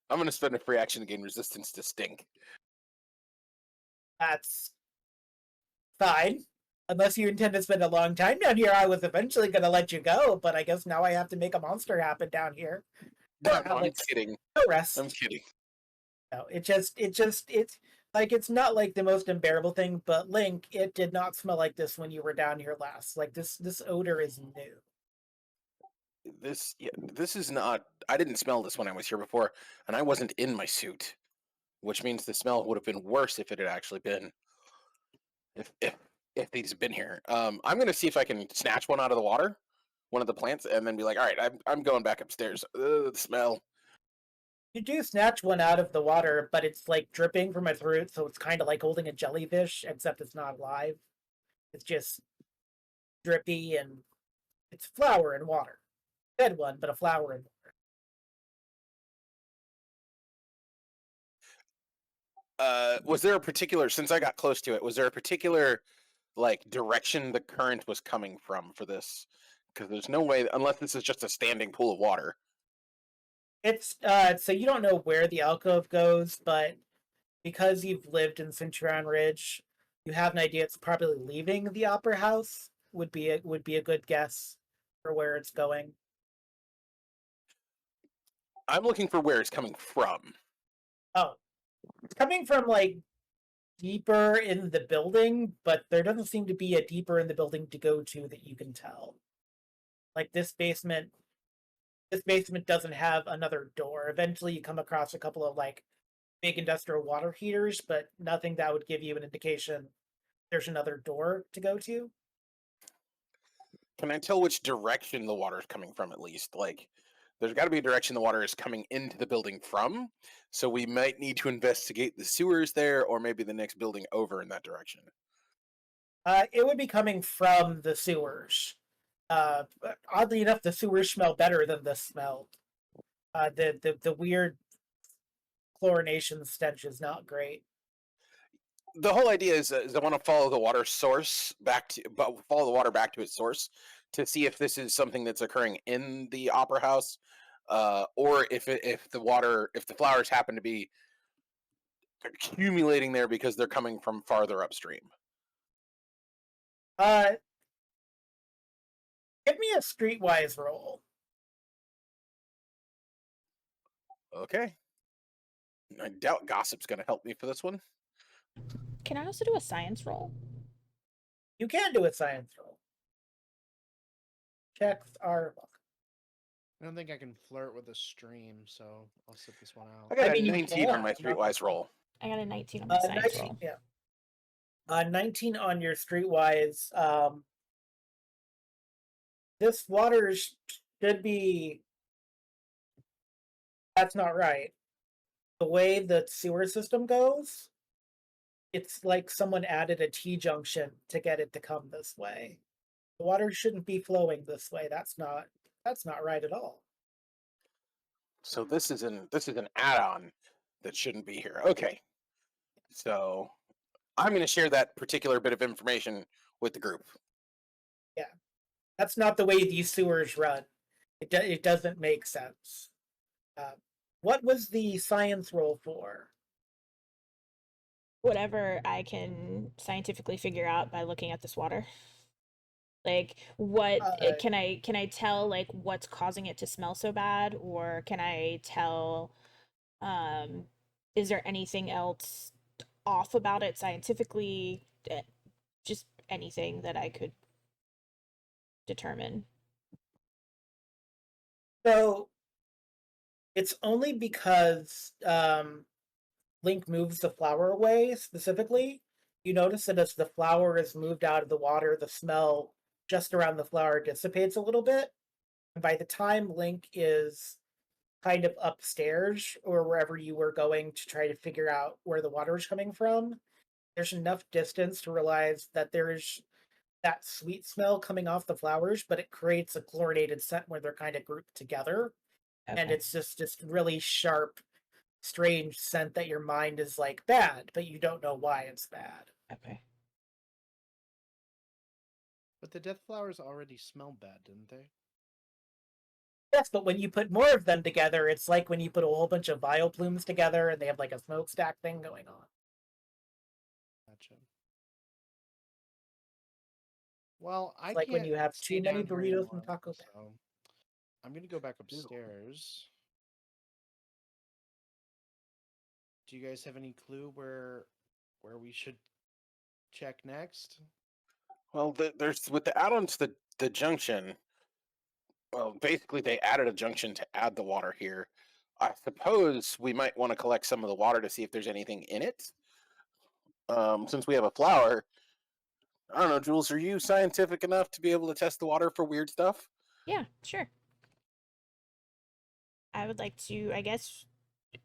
I'm gonna spend a free action to gain resistance to stink. That's fine. Unless you intend to spend a long time down here, I was eventually going to let you go, but I guess now I have to make a monster happen down here. No, I'm Alex, kidding. no rest. I'm kidding. No, it's like it's not like the most unbearable thing, but Link, it did not smell like this when you were down here last. Like this odor is new. This is not. I didn't smell this when I was here before, and I wasn't in my suit, which means the smell would have been worse if it had actually been if these had been here. I'm gonna see if I can snatch one out of the water, one of the plants, and then be like, all right, I'm going back upstairs. The smell. You do snatch one out of the water, but it's like dripping from its root, so it's kind of like holding a jellyfish, except it's not alive. It's just drippy and it's flour and water. Dead one, but a flower and Was there a particular, since I got close to it, was there a particular like direction the current was coming from for this? Because there's no way, unless this is just a standing pool of water. it's so you don't know where the alcove goes, but because you've lived in Centurion Ridge, you have an idea it's probably leaving the opera house. Would be a good guess for where it's going. I'm looking for where it's coming from. Oh, it's coming from like deeper in the building, but there doesn't seem to be a deeper in the building to go to that you can tell. Like this basement doesn't have another door. Eventually you come across a couple of like big industrial water heaters, but nothing that would give you an indication there's another door to go to. Can I tell which direction the water is coming from at least? Like, there's got to be a direction the water is coming into the building from. So we might need to investigate the sewers there, or maybe the next building over in that direction. It would be coming from the sewers. But oddly enough, the sewers smell better than the smell. The weird chlorination stench is not great. The whole idea is I want to follow the water source follow the water back to its source to see if this is something that's occurring in the opera house, or if the flowers happen to be accumulating there because they're coming from farther upstream. Give me a streetwise roll. Okay. I doubt gossip's going to help me for this one. Can I also do a science roll? You can do a science roll. Checks are welcome. I don't think I can flirt with a stream, so I'll sit this one out. I got I mean, a you 19 can, on my not- streetwise roll. I got a 19 on my science 19, roll. yeah. 19 on your streetwise. This water should be. That's not right. The way the sewer system goes, it's like someone added a T junction to get it to come this way. The water shouldn't be flowing this way. That's not right at all. So this is an add-on that shouldn't be here. Okay. So I'm going to share that particular bit of information with the group. That's not the way these sewers run. It doesn't make sense. What was the science roll for? Whatever I can scientifically figure out by looking at this water. Like can I tell like what's causing it to smell so bad, or can I tell is there anything else off about it scientifically? Just anything that I could determine. So it's only because Link moves the flower away specifically. You notice that as the flower is moved out of the water, the smell just around the flower dissipates a little bit. And by the time Link is kind of upstairs or wherever you were going to try to figure out where the water is coming from, there's enough distance to realize that there's that sweet smell coming off the flowers, but it creates a chlorinated scent where they're kind of grouped together. Okay. And it's just really sharp, strange scent that your mind is like bad, but you don't know why it's bad. Okay. But the death flowers already smelled bad, didn't they? Yes, but when you put more of them together, it's like when you put a whole bunch of vial plumes together and they have like a smokestack thing going on. Gotcha. Well, I It's like can't when you have stay too many down here burritos from anymore, Taco Bell. so I'm gonna go back upstairs. Do you guys have any clue where we should check next? Well, there's with the add-on to the junction. Well, basically they added a junction to add the water here. I suppose we might want to collect some of the water to see if there's anything in it. Since we have a flower, I don't know, Jules, are you scientific enough to be able to test the water for weird stuff? Yeah, sure. I would like to, I guess,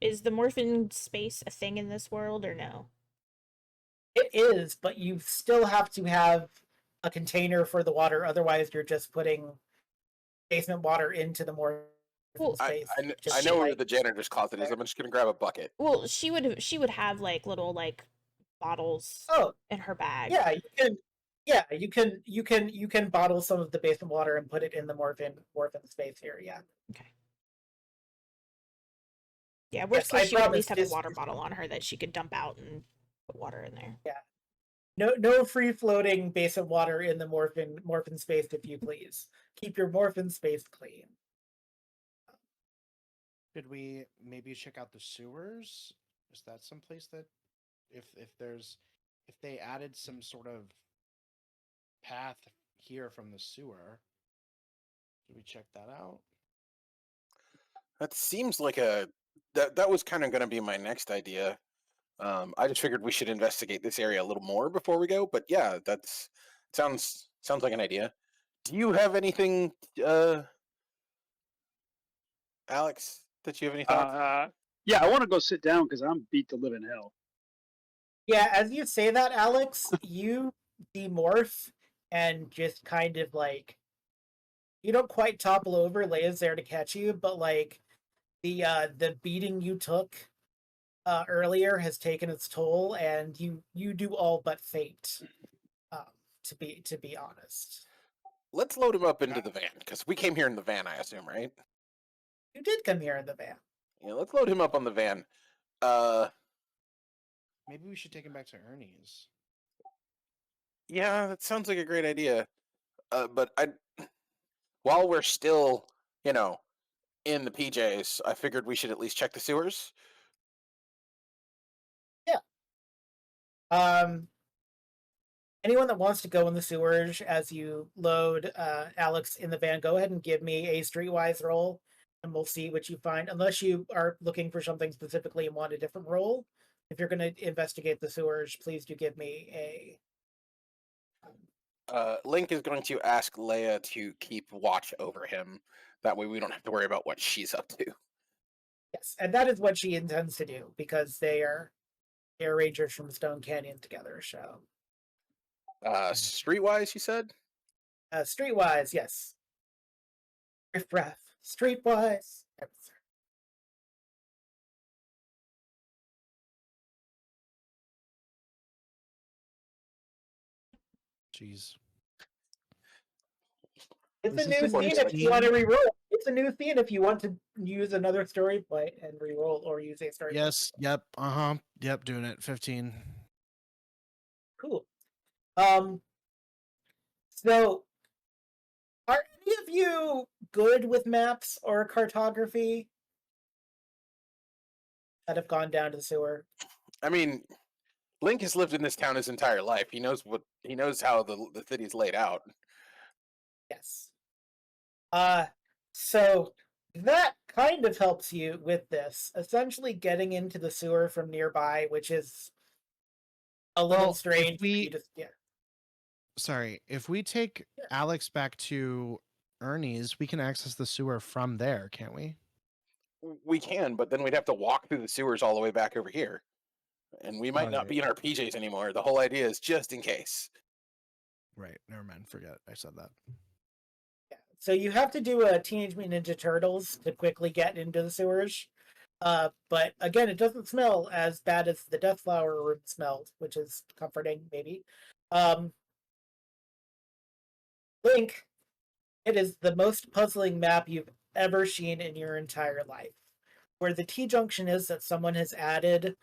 is the morphin space a thing in this world or no? It is, but you still have to have a container for the water. Otherwise, you're just putting basement water into the morphin Well, space. I know where the janitor's closet is. I'm just gonna grab a bucket. Well, she would have like little like bottles Oh, in her bag. yeah, you can. Yeah, you can bottle some of the basement water and put it in the morphin space here. Yeah. Okay. Yeah, worst Yes, case, I she would at promise least have a this- water bottle on her that she could dump out and put water in there. No free floating basement water in the morphin space, if you please. Keep your morphin space clean. Could we maybe check out the sewers? Is that someplace that if they added some sort of path here from the sewer, should we check that out? That seems like that was kind of going to be my next idea. I just figured we should investigate this area a little more before we go. But yeah, sounds like an idea. Do you have anything Alex, did you have any thoughts? Yeah, I want to go sit down because I'm beat to live in hell. Yeah, as you say that, Alex, you demorph and just kind of like you don't quite topple over. Leia's there to catch you, but like the beating you took earlier has taken its toll, and you do all but faint. Um, to be honest, Let's load him up into the van because we came here in the van, I assume, right? you did come here in the van. Yeah, let's load him up on the van. Maybe we should take him back to Ernie's. Yeah, that sounds like a great idea. But while we're still, you know, in the PJs, I figured we should at least check the sewers. Um, anyone that wants to go in the sewers as you load Alex in the van, go ahead and give me a streetwise roll, and we'll see what you find. Unless you are looking for something specifically and want a different roll, if you're going to investigate the sewers, please do give me a. Link is going to ask Leia to keep watch over him. That way, we don't have to worry about what she's up to. Yes, and that is what she intends to do because they're rangers from Stone Canyon together. So, Streetwise, you said? streetwise, yes. Riff raff, streetwise. Jeez. It's This a is new the scene worst if you want to scene. reroll. It's a new scene if you want to use another story point and reroll or use a story. Yes. Yep. Yep. Doing it. 15. Cool. So are any of you good with maps or cartography that have gone down to the sewer? I mean, Link has lived in this town his entire life. He knows how the city's laid out. Yes. So that kind of helps you with this. Essentially getting into the sewer from nearby, which is a little Well, strange if for you we to yeah. sorry, if we take Yeah. Alex back to Ernie's, we can access the sewer from there, can't we? We can, but then we'd have to walk through the sewers all the way back over here. And we might not Alright. be in our PJs anymore. The whole idea is just in case. Right. Never mind. Forget I said that. Yeah. So you have to do a Teenage Mutant Ninja Turtles to quickly get into the sewers. But again, it doesn't smell as bad as the Death Flower room smelled, which is comforting, maybe. Link, it is the most puzzling map you've ever seen in your entire life. Where the T junction is that someone has added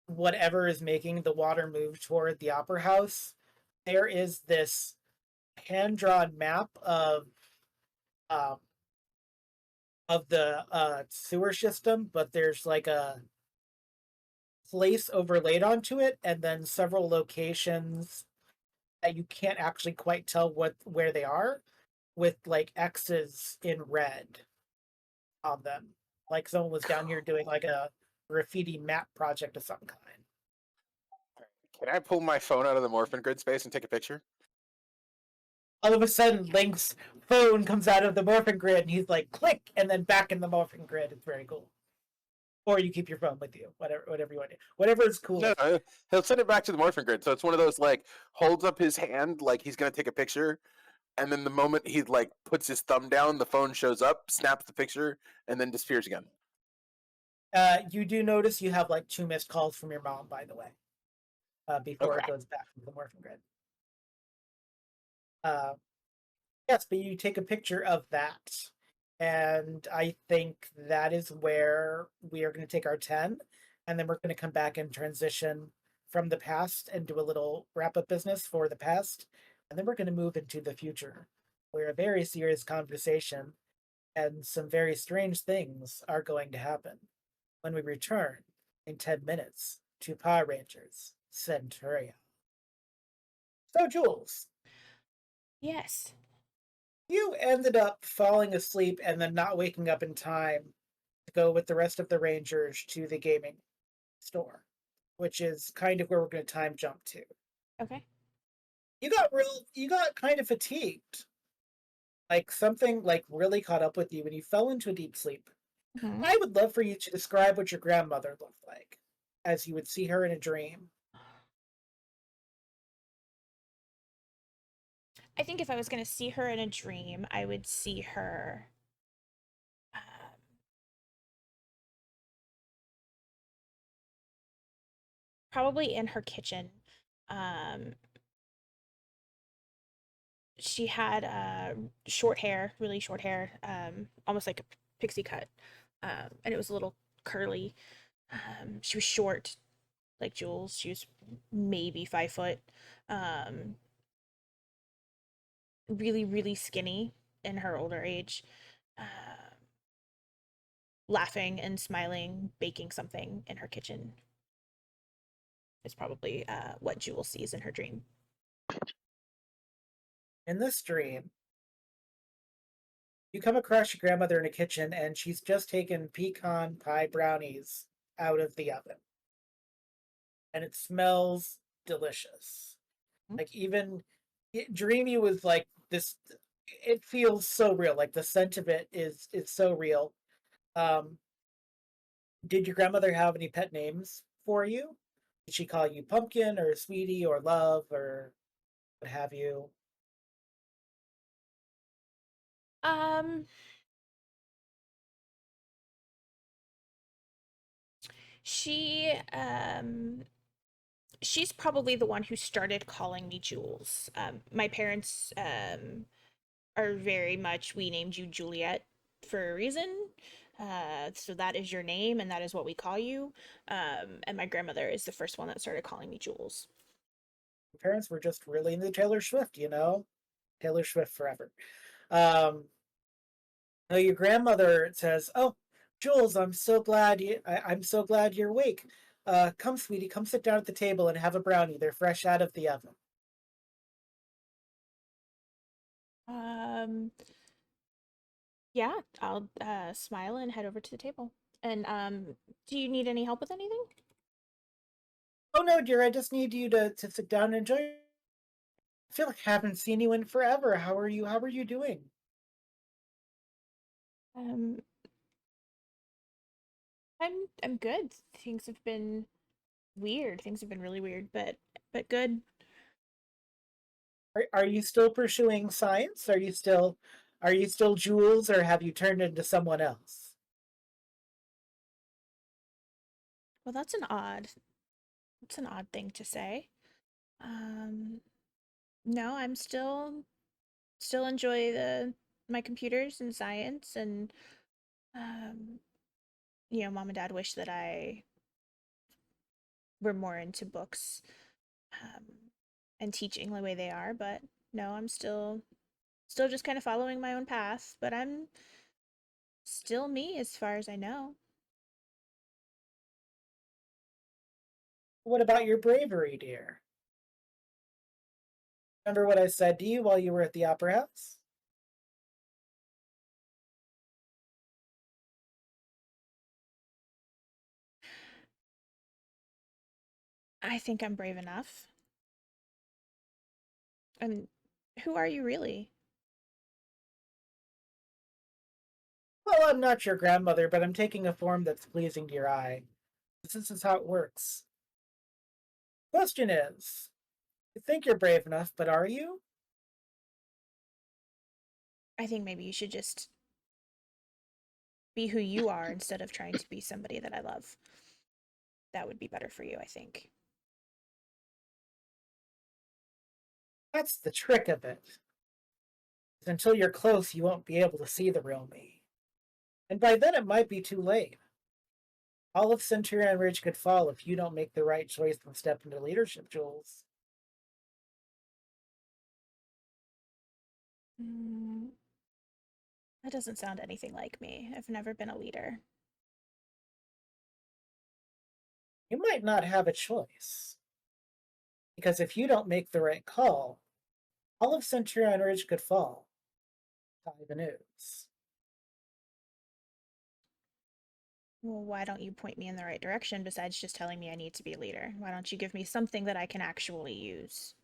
whatever is making the water move toward the opera house, there is this hand-drawn map um, of the sewer system, but there's like a place overlaid onto it, and then several locations that you can't actually quite tell where they are, with like X's in red on them. Like someone was down here doing like a graffiti map project of some kind. Can I pull my phone out of the morphin grid space and take a picture? All of a sudden, Link's phone comes out of the morphin grid, and he's like, click, and then back in the morphin grid. It's very cool. Or you keep your phone with you, whatever you want to do. Whatever is cool. No, he'll send it back to the morphin grid. So it's one of those like holds up his hand like he's gonna take a picture, and then the moment he like puts his thumb down, the phone shows up, snaps the picture, and then disappears again. You do notice you have like 2 missed calls from your mom, by the way, before it Okay. goes back to the morphin grid. Yes, but you take a picture of that. And I think that is where we are going to take our 10. And then we're going to come back and transition from the past and do a little wrap up business for the past. And then we're going to move into the future, where a very serious conversation and some very strange things are going to happen when we return in 10 minutes to Power Rangers Centurion. So, Jules, Yes. you ended up falling asleep and then not waking up in time to go with the rest of the Rangers to the gaming store, which is kind of where we're going to time jump to. Okay. You got kind of fatigued. Like something like really caught up with you and you fell into a deep sleep. Mhm. I would love for you to describe what your grandmother looked like, as you would see her in a dream. I think if I was going to see her in a dream, I would see her um, probably in her kitchen. Um, she had short hair, really short hair, almost like a pixie cut, and it was a little curly. She was short, like Jules. She was maybe 5 foot. Um, really, really skinny in her older age. Uh, Laughing and smiling, baking something in her kitchen is probably what Jules sees in her dream. In this dream, you come across your grandmother in a kitchen and she's just taken pecan pie brownies out of the oven. And it smells delicious. Like even dreamy was like this, it feels so real. Like the scent of it is so real. Um, did your grandmother have any pet names for you? Did she call you pumpkin or sweetie or love or what have you? Um, she she's probably the one who started calling me Jules. My parents are very much, we named you Juliet for a reason. So that is your name and that is what we call you. And my grandmother is the first one that started calling me Jules. Your parents were just really into Taylor Swift, Taylor Swift forever. Um, now your grandmother says, "Oh, Jules, I'm so glad you're awake. Come, sweetie, come sit down at the table and have a brownie. They're fresh out of the oven." Um, yeah, I'll smile and head over to the table. And do you need any help with anything? Oh no, dear, I just need you to sit down and enjoy. I feel like I haven't seen you in forever. How are you? How are you doing? Um, I'm good. Things have been weird. Things have been really weird, but good. Are you still pursuing science? Are you still Jules, or have you turned into someone else? Well, that's an odd thing to say. Um, no, I'm still enjoy the my computers and science and um, mom and dad wish that I were more into books um, and teaching the way they are, but no, I'm still just kind of following my own path, but I'm still me as far as I know. What about your bravery, dear? Remember what I said to you while you were at the opera house? I think I'm brave enough. And who are you really? Well, I'm not your grandmother, but I'm taking a form that's pleasing to your eye. This is how it works. Question is, you think you're brave enough, but are you? I think maybe you should just be who you are instead of trying to be somebody that I love. That would be better for you, I think. That's the trick of it. Until you're close, you won't be able to see the real me. And by then it might be too late. All of Centurion Ridge could fall if you don't make the right choice and step into leadership, Jules. Mm, that doesn't sound anything like me. I've never been a leader. You might not have a choice. Because if you don't make the right call, all of Centurion Ridge could fall. Tie the news. Well, why don't you point me in the right direction besides just telling me I need to be a leader? Why don't you give me something that I can actually use?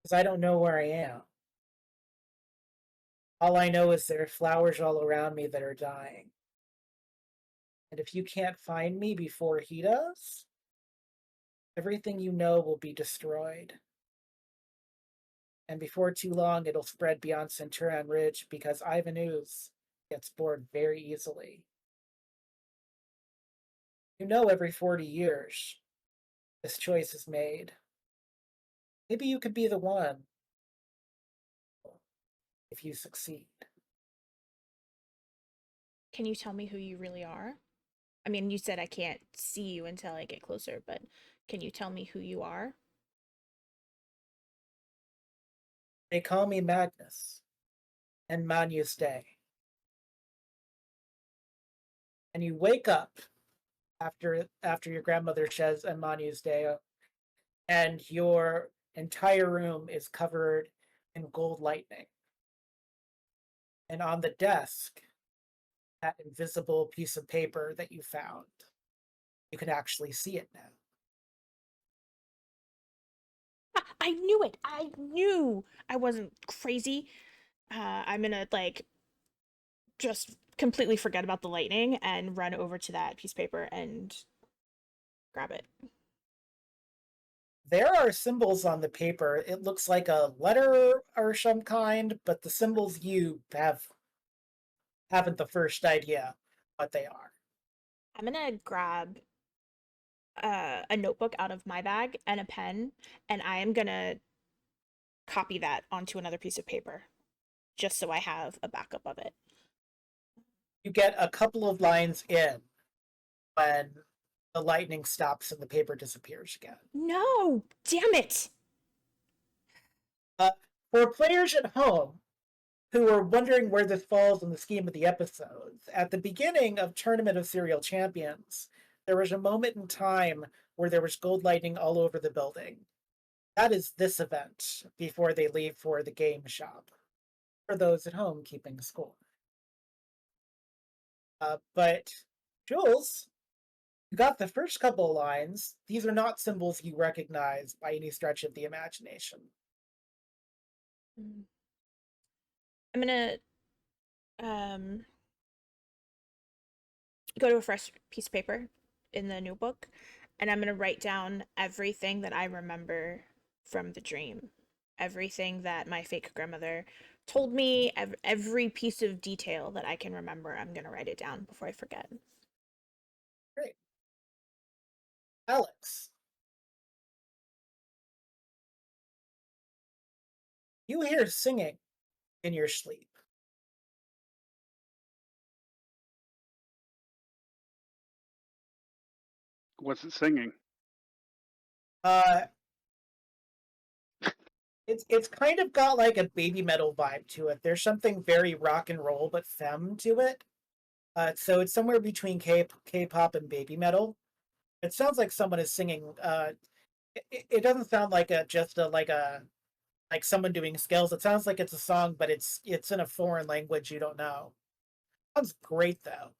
Because I don't know where I am. All I know is there are flowers all around me that are dying. And if you can't find me before he does, everything you know will be destroyed. And before too long, it'll spread beyond Centurion Ridge because Ivan Ooze gets bored very easily. You know, every 40 years, this choice is made. Maybe you could be the one if you succeed. Can you tell me who you really are? I mean, you said I can't see you until I get closer, but can you tell me who you are? They call me Magnus and Manus Day. And you wake up after your grandmother says and Manus Day, and your entire room is covered in gold lightning. And on the desk, that invisible piece of paper that you found, you can actually see it now. I knew it. I knew I wasn't crazy. I'm gonna like just completely forget about the lightning and run over to that piece of paper and grab it. There are symbols on the paper. It looks like a letter or some kind, but the symbols you haven't the first idea what they are. I'm gonna grab a notebook out of my bag and a pen, and I am gonna copy that onto another piece of paper, just so I have a backup of it. You get a couple of lines in when the lightning stops and the paper disappears again. No, damn it! For players at home who are wondering where this falls in the scheme of the episodes, at the beginning of Tournament of Serial Champions, there was a moment in time where there was gold lightning all over the building. That is this event before they leave for the game shop, for those at home keeping score. But Jules, you got the first couple of lines. These are not symbols you recognize by any stretch of the imagination. I'm gonna um go to a fresh piece of paper in the notebook, and I'm gonna write down everything that I remember from the dream, everything that my fake grandmother told me, every piece of detail that I can remember. I'm gonna write it down before I forget. Great. Alex, you hear singing in your sleep. What's it singing? Uh, it's kind of got like a baby metal vibe to it. There's something very rock and roll but femme to it. So it's somewhere between K-pop and baby metal. It sounds like someone is singing. It doesn't sound like like someone doing scales. It sounds like it's a song, but it's in a foreign language you don't know. Sounds great though.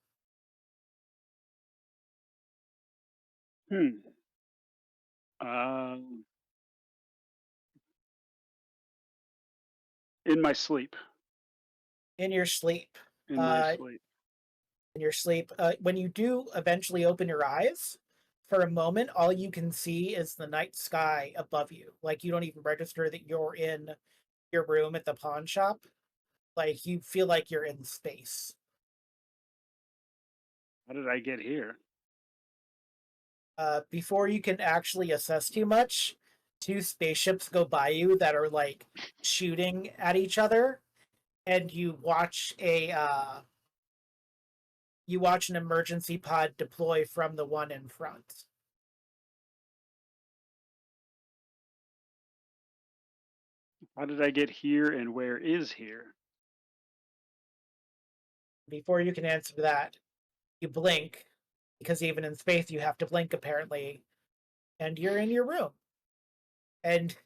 Hmm. Um, in my sleep. In your sleep. In my sleep. In your sleep. When you do eventually open your eyes, for a moment, all you can see is the night sky above you. Like you don't even register that you're in your room at the pawn shop. Like you feel like you're in space. How did I get here? Before you can actually assess too much, two spaceships go by you that are like shooting at each other, and you watch an emergency pod deploy from the one in front. How did I get here and where is here? Before you can answer that, you blink, because even in space you have to blink apparently, and you're in your room. And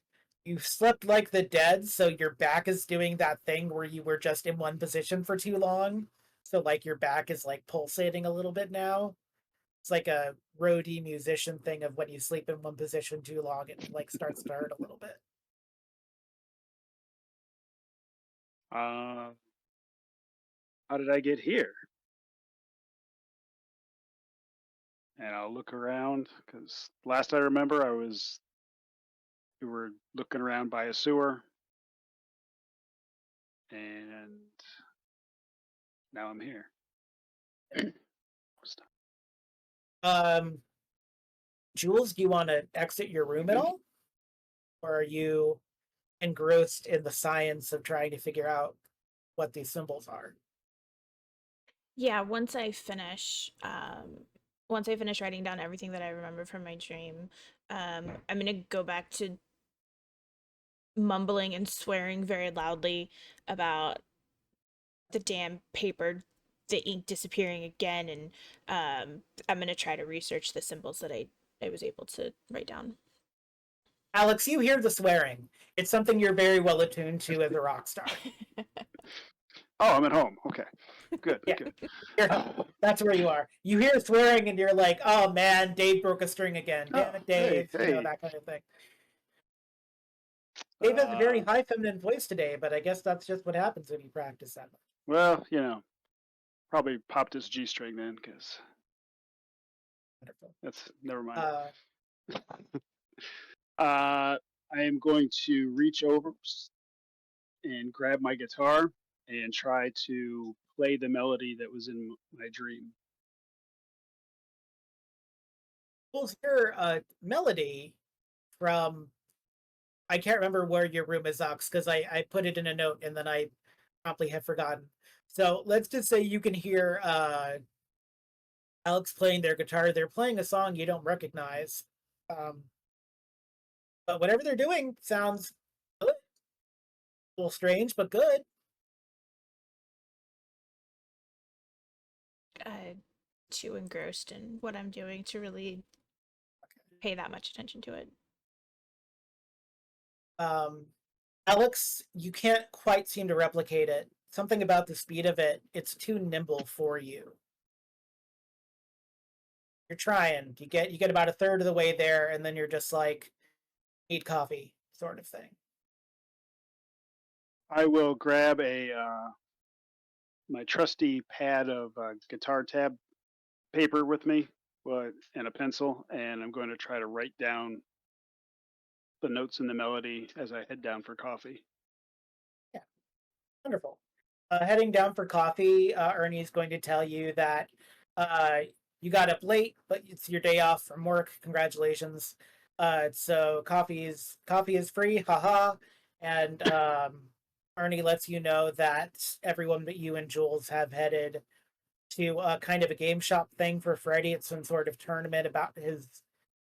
you slept like the dead, so your back is doing that thing where you were just in one position for too long. So like your back is like pulsating a little bit now. It's like a roadie musician thing of when you sleep in one position too long, it like starts to hurt a little bit. how did I get here? And I'll look around because last I remember, we were looking around by a sewer, and now I'm here. Jules, do you want to exit your room at all? Or are you engrossed in the science of trying to figure out what these symbols are? Yeah, once I finish writing down everything that I remember from my dream, I'm gonna go back to mumbling and swearing very loudly about the damn paper, the ink disappearing again, and I'm gonna try to research the symbols that I was able to write down. Alex, you hear the swearing. It's something you're very well attuned to as a rock star. Oh, I'm at home. Okay, good, Yeah. good. That's where you are. You hear swearing and you're like, oh man, Dave broke a string again. Damn it, Dave. Hey, You know, hey. that kind of thing. Dave has a very high feminine voice today, but I guess that's just what happens when you practice that much. Well, probably popped his G string then, because Wonderful. that's never mind. Uh, I am going to reach over and grab my guitar and try to play the melody that was in my dream. we'll hear a melody from, I can't remember where your room is, Ox, because I put it in a note and then I promptly have forgotten. So let's just say you can hear Alex playing their guitar. They're playing a song you don't recognize. But whatever they're doing sounds good. A little strange, but good. Too engrossed in what I'm doing to really pay that much attention to it. Alex, you can't quite seem to replicate it. Something about the speed of it, it's too nimble for you. You're trying. You get about a third of the way there, and then you're just like, need coffee, sort of thing. I will grab my trusty pad of guitar tab paper with me, and a pencil, and I'm going to try to write down the notes in the melody as I head down for coffee. Yeah, wonderful. Heading down for coffee, Ernie's going to tell you that you got up late, but it's your day off from work. Congratulations. So coffee is free, haha. And Ernie lets you know that everyone but you and Jules have headed to kind of a game shop thing for Freddy. It's some sort of tournament about his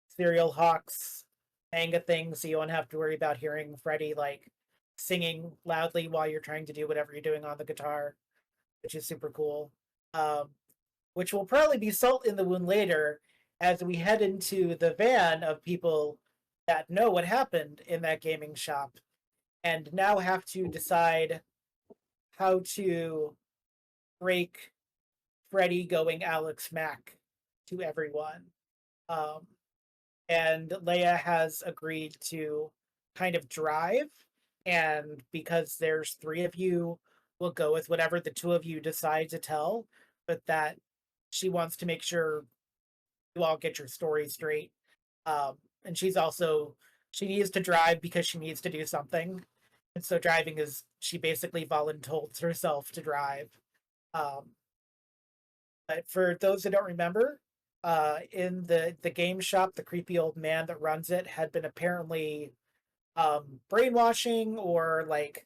Serial Hawks manga thing, so you won't have to worry about hearing Freddy like singing loudly while you're trying to do whatever you're doing on the guitar, which is super cool. Which will probably be salt in the wound later as we head into the van of people that know what happened in that gaming shop and now have to decide how to break Freddy going Alex Mack to everyone. And Leia has agreed to kind of drive, and because there's three of you, we'll go with whatever the two of you decide to tell, but that she wants to make sure you all get your story straight. And she needs to drive because she needs to do something. And so driving is, she basically volunteers herself to drive. But for those that don't remember, in the game shop, the creepy old man that runs it had been apparently brainwashing or like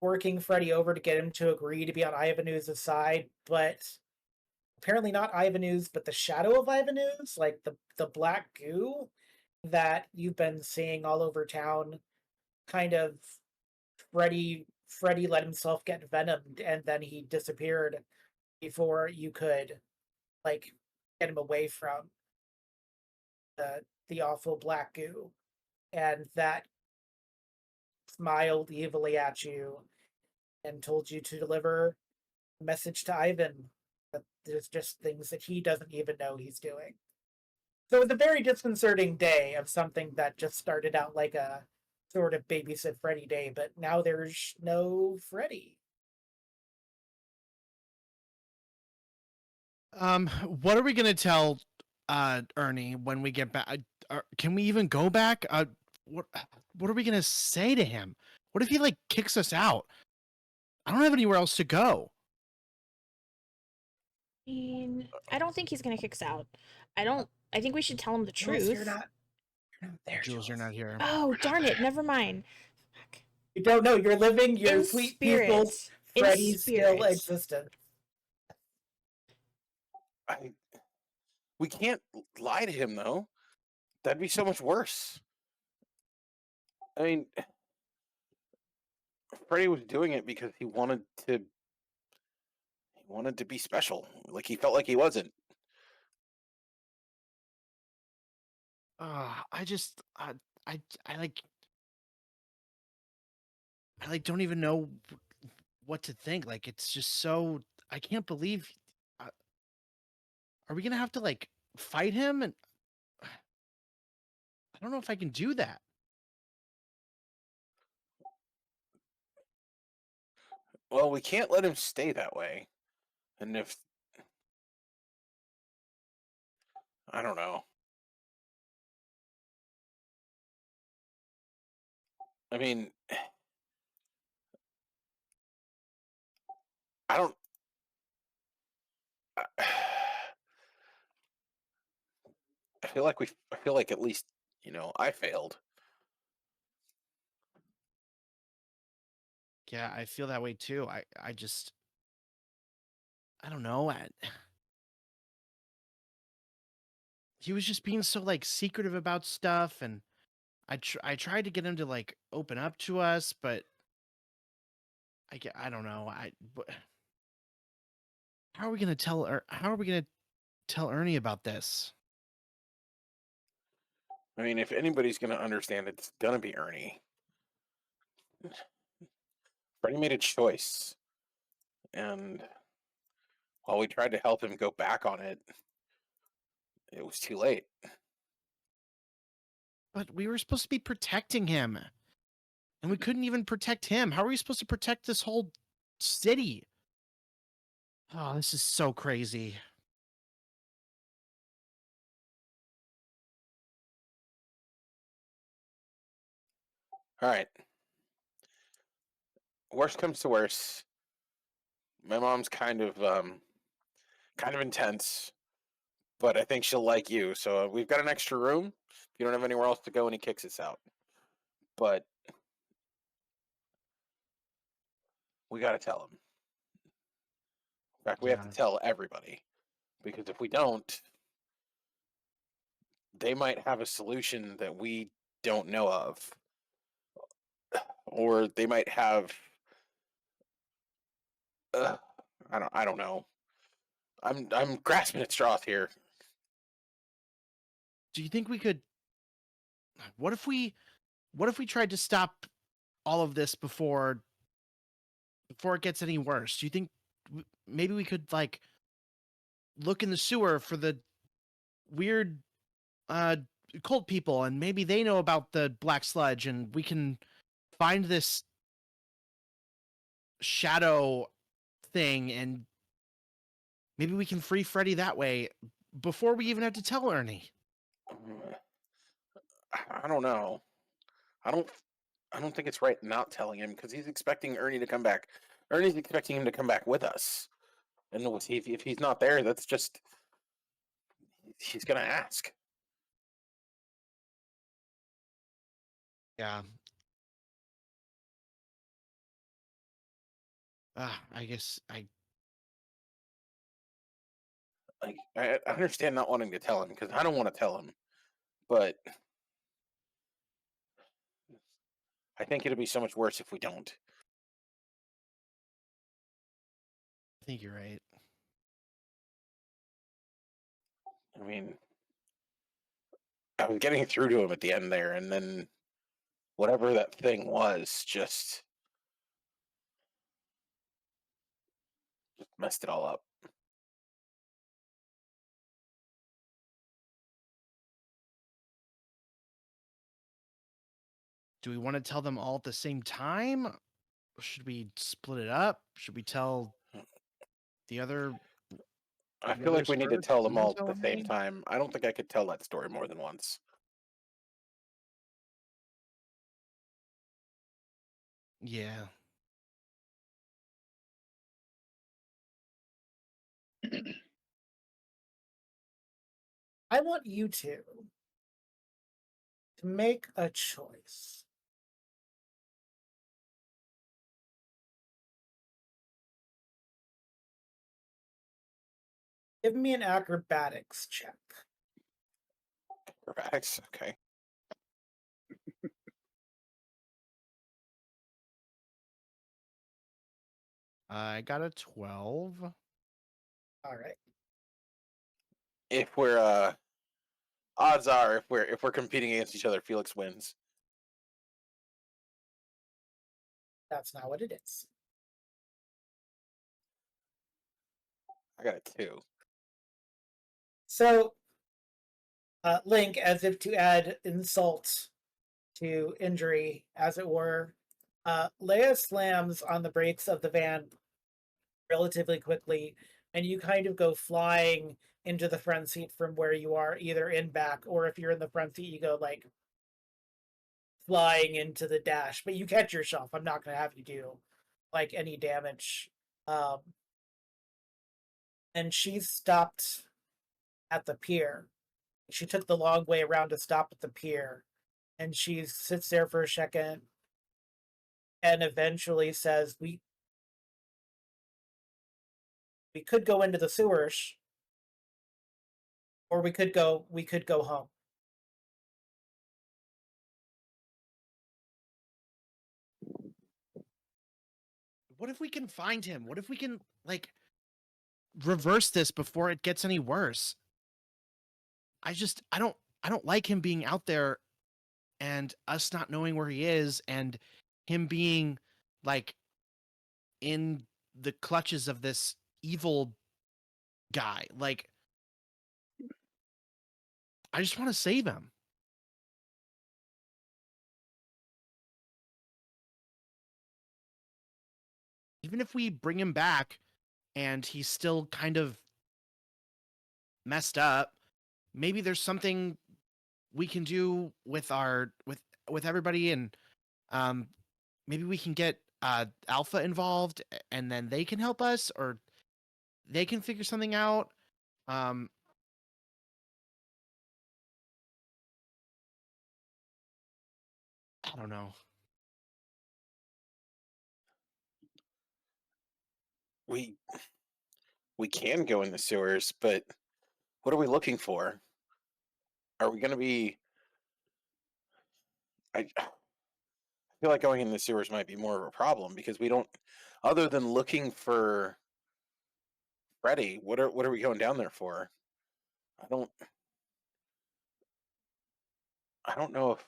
working Freddy over to get him to agree to be on Ivanoo's side, but apparently not Ivanoo's, but the shadow of Ivanoo's, like the black goo that you've been seeing all over town. Kind of Freddy let himself get venomed and then he disappeared before you could like get him away from the awful black goo, and that smiled evilly at you and told you to deliver a message to Ivan that there's just things that he doesn't even know he's doing. So it was a very disconcerting day of something that just started out like a sort of babysit Freddy day, but now there's no Freddy. What are we gonna tell Ernie when we get back? Can we even go back? What what are we gonna say to him? What if he like kicks us out? I don't have anywhere else to go. I mean, I don't think he's gonna kick us out. I think we should tell him the Jules, truth. you're not there, Jules, you're not here. Oh, not darn it! there. Never mind. Fuck. You don't know. You're living your In sweet, spirit. peaceful, In Freddy still spirit. existence. We can't lie to him though. That'd be so much worse. I mean, Freddie was doing it because he wanted to be special. Like he felt like he wasn't. I just I like don't even know what to think. Like it's just so I can't believe. Are we gonna have to like fight him? And I don't know if I can do that. Well, we can't let him stay that way. And if I don't know. I mean, I don't. I feel like I feel like at least I failed. Yeah, I feel that way too. I just I don't know. He was just being so like secretive about stuff, and I tried to get him to like open up to us, but I don't know. How are we gonna tell how are we gonna tell Ernie about this? I mean, if anybody's gonna understand, it's gonna be Ernie. Freddie made a choice, and while we tried to help him go back on it, it was too late. But we were supposed to be protecting him, and we couldn't even protect him. How are we supposed to protect this whole city? Oh, this is so crazy. All right. Worst comes to worst, my mom's kind of intense, but I think she'll like you. So we've got an extra room. If you don't have anywhere else to go, and he kicks us out. But we got to tell him. In fact, we have to Yeah. tell everybody because if we don't, they might have a solution that we don't know of, or they might have. I don't know. I'm grasping at straws here. Do you think we could? What if we? What if we tried to stop all of this before it gets any worse? Do you think maybe we could like look in the sewer for the weird uh cult people, and maybe they know about the black sludge, and we can find this shadow thing, and maybe we can free Freddy that way before we even have to tell Ernie. I don't know. I don't. I don't think it's right not telling him because he's expecting Ernie to come back. Ernie's expecting him to come back with us, and if he's not there, that's just he's gonna ask. Yeah. I guess Like I understand not wanting to tell him because I don't want to tell him, but I think it'll be so much worse if we don't. think you're right. I mean, I was getting through to him at the end there, and then whatever that thing was just messed it all up. Do we want to tell them all at the same time? Should we split it up? Should we tell the other I The feel like others we need to first, tell them then all tell at the me? same time. I don't think I could tell that story more than once. Yeah. I want you two to make a choice. Give me an acrobatics check. Acrobatics, okay. I got a 12. All right. If we're odds are if we're competing against each other, Felix wins. That's not what it is. I got a 2. So, Link, as if to add insult to injury, as it were, Leia slams on the brakes of the van relatively quickly, and you kind of go flying into the front seat from where you are, either in back, or if you're in the front seat, you go like flying into the dash. But you catch yourself. I'm not going to have you do like any damage. Um, and she's stopped at the pier. She took the long way around to stop at the pier, and she sits there for a second, and eventually says, "We could go into the sewers, or we could go home." What if we can find him? What if we can like reverse this before it gets any worse? I don't like him being out there and us not knowing where he is and him being like in the clutches of this evil guy. Like I just want to save him. Even if we bring him back and he's still kind of messed up, maybe there's something we can do with our with everybody, and um maybe we can get Alpha involved, and then they can help us, or they can figure something out. um I don't know. We can go in the sewers, but what are we looking for? Are we going to be? I feel like going in the sewers might be more of a problem because we don't. Other than looking for Freddy, what are we going down there for? I don't. I don't know if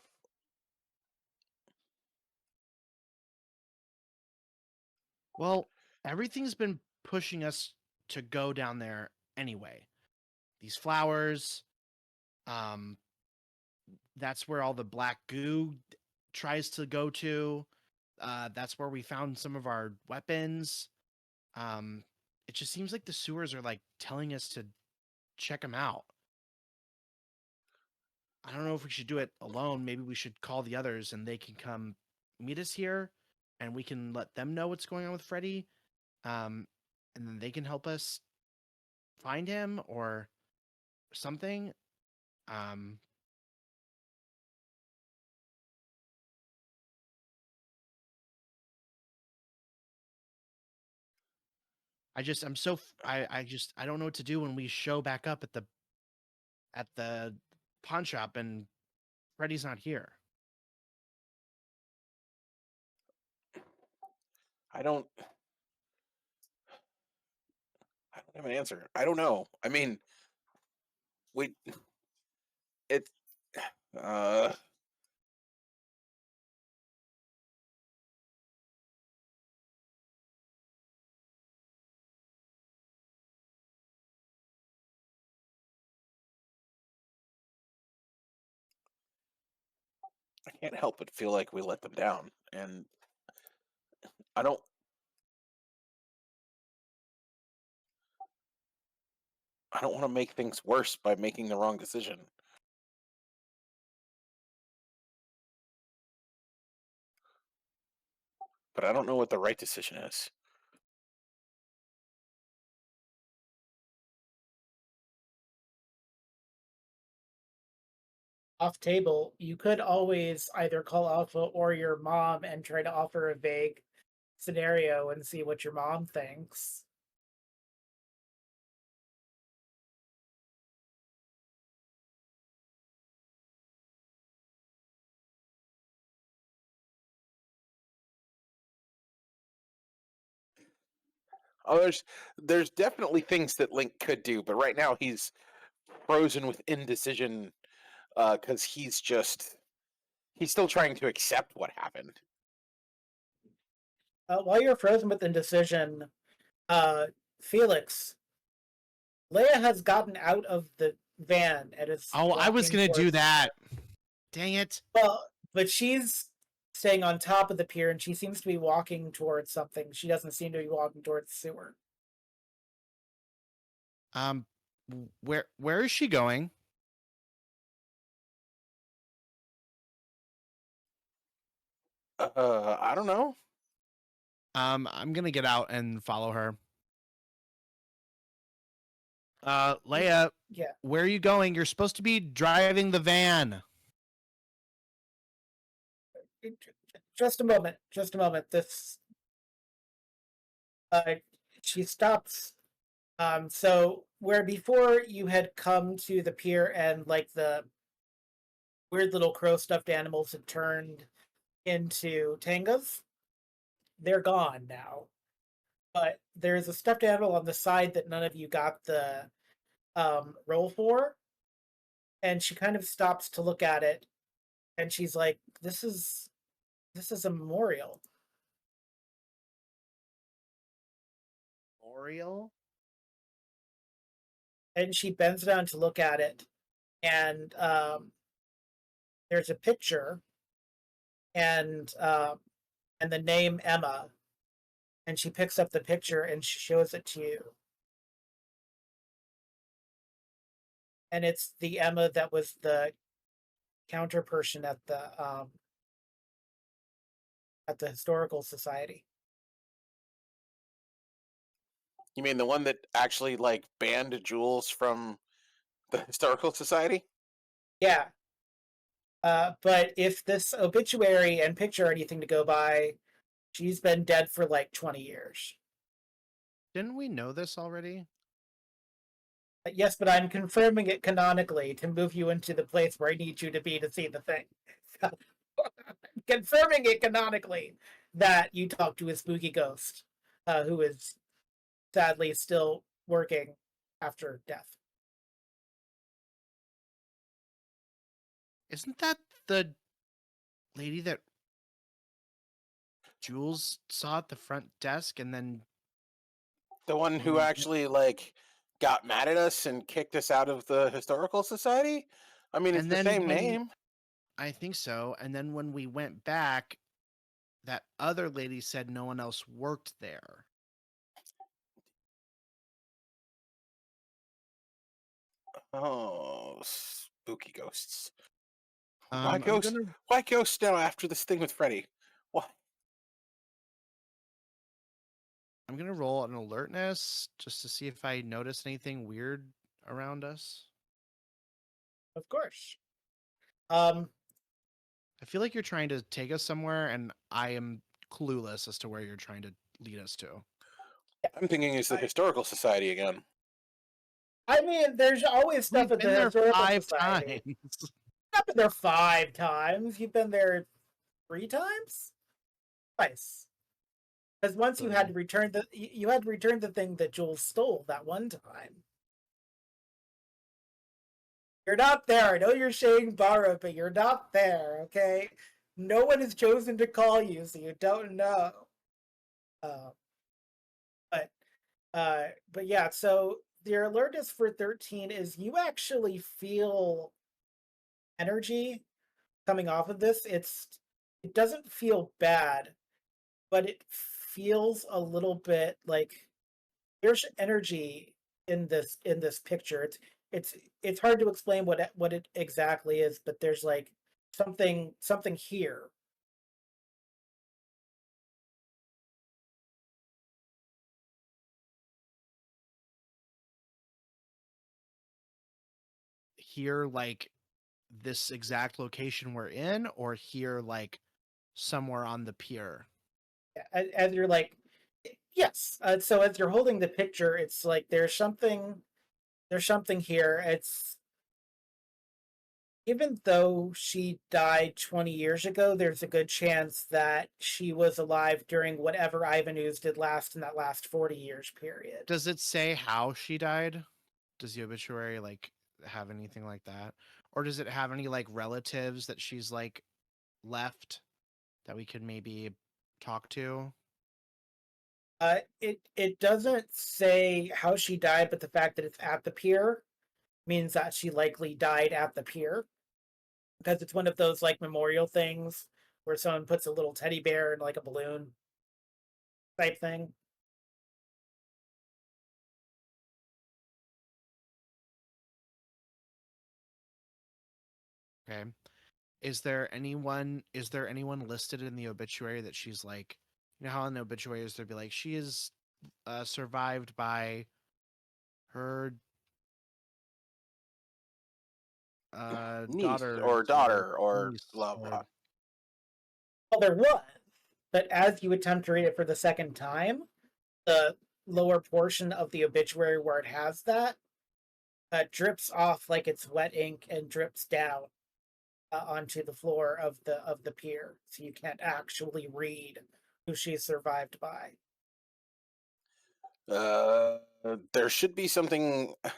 Well, everything's been pushing us to go down there anyway. These flowers, um that's where all the black goo tries to go to. That's where we found some of our weapons. um it just seems like the sewers are like telling us to check them out. I don't know if we should do it alone. Maybe we should call the others and they can come meet us here, and we can let them know what's going on with Freddy. Um, and then they can help us find him or something. Um, I don't know what to do when we show back up at the pawn shop and Freddy's not here. I don't. I don't have an answer. I don't know. I mean, we. It. Uh. I can't help but feel like we let them down, and I don't. I don't want to make things worse by making the wrong decision. But I don't know what the right decision is. Off table, you could always either call Alpha or your mom and try to offer a vague scenario and see what your mom thinks. Oh, there's definitely things that Link could do, but right now he's frozen with indecision because he's still trying to accept what happened. While you're frozen with indecision, Felix, Leia has gotten out of the van and is Oh, I was walking gonna do towards- that. Dang it. Well, but she's staying on top of the pier and she seems to be walking towards something. She doesn't seem to be walking towards the sewer. Where is she going? I don't know. I'm gonna get out and follow her. Leia, Yeah. where are you going? You're supposed to be driving the van. Just a moment. Just a moment. This. She stops. So where before you had come to the pier and like the weird little crow stuffed animals had turned into tangas, they're gone now. But there's a stuffed animal on the side that none of you got the roll for, and she kind of stops to look at it, and she's like, "This is a memorial." Oriole? And she bends down to look at it, and there's a picture, and the name Emma, and she picks up the picture and she shows it to you. And it's the Emma that was the counter person at the historical society. You mean the one that actually like banned Jules from the historical society? Yeah. But if this obituary and picture are anything to go by, she's been dead for like 20 years. Didn't we know this already? Yes, but I'm confirming it canonically to move you into the place where I need you to be to see the thing. Confirming it canonically that you talked to a spooky ghost who is sadly still working after death. Isn't that the lady that Jules saw at the front desk and then The one who actually like got mad at us and kicked us out of the historical society? I mean, it's And the then same when- name. I think so. And then when we went back, that other lady said no one else worked there. Oh, spooky ghosts. Why I'm ghosts? gonna Why ghosts now after this thing with Freddy? Why? I'm gonna roll an alertness just to see if I notice anything weird around us. Of course. I feel like you're trying to take us somewhere, and I am clueless as to where you're trying to lead us to. I'm thinking it's the historical society again. I mean, there's always stuff We've at been the there historical 5 society. times. I've been there 5 times. You've been there 3 times? Twice. Because once you had to return the thing that Jules stole that one time. You're not there. I know you're saying borrow, but you're not there, okay? No one has chosen to call you, so you don't know. But yeah, so your alertness for 13 is you actually feel energy coming off of this. It doesn't feel bad, but it feels a little bit like there's energy in this picture. It's hard to explain what it exactly is, but there's like something here. Here, like this exact location we're in, or here, like somewhere on the pier? As you're like, yes. So as you're holding the picture, it's like there's something here. It's even though she died 20 years ago, there's a good chance that she was alive during whatever Ivanhoe's did last in that last 40 years period. Does it say how she died? Does the obituary like have anything like that? Or does it have any like relatives that she's like left that we could maybe talk to? It doesn't say how she died, but the fact that it's at the pier means that she likely died at the pier, because it's one of those like memorial things where someone puts a little teddy bear in like a balloon type thing. Okay. Is there anyone listed in the obituary that she's like, you know how in the obituaries there'd be like she is survived by her Niece daughter or daughter or niece love. or Well, there was, but as you attempt to read it for the second time, the lower portion of the obituary where it has that drips off like it's wet ink and drips down onto the floor of the pier, so you can't actually read who she's survived by. There should be something. I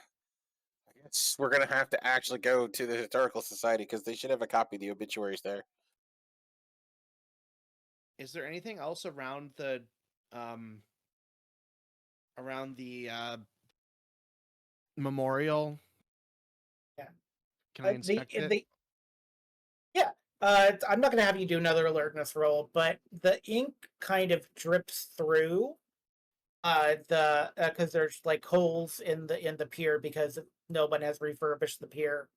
guess we're gonna have to actually go to the historical society because they should have a copy of the obituaries there. is there anything else um around the memorial? Yeah. Can I inspect it? The yeah. I'm not going to have you do another alertness roll, but the ink kind of drips through the because there's like holes in the pier because no one has refurbished the pier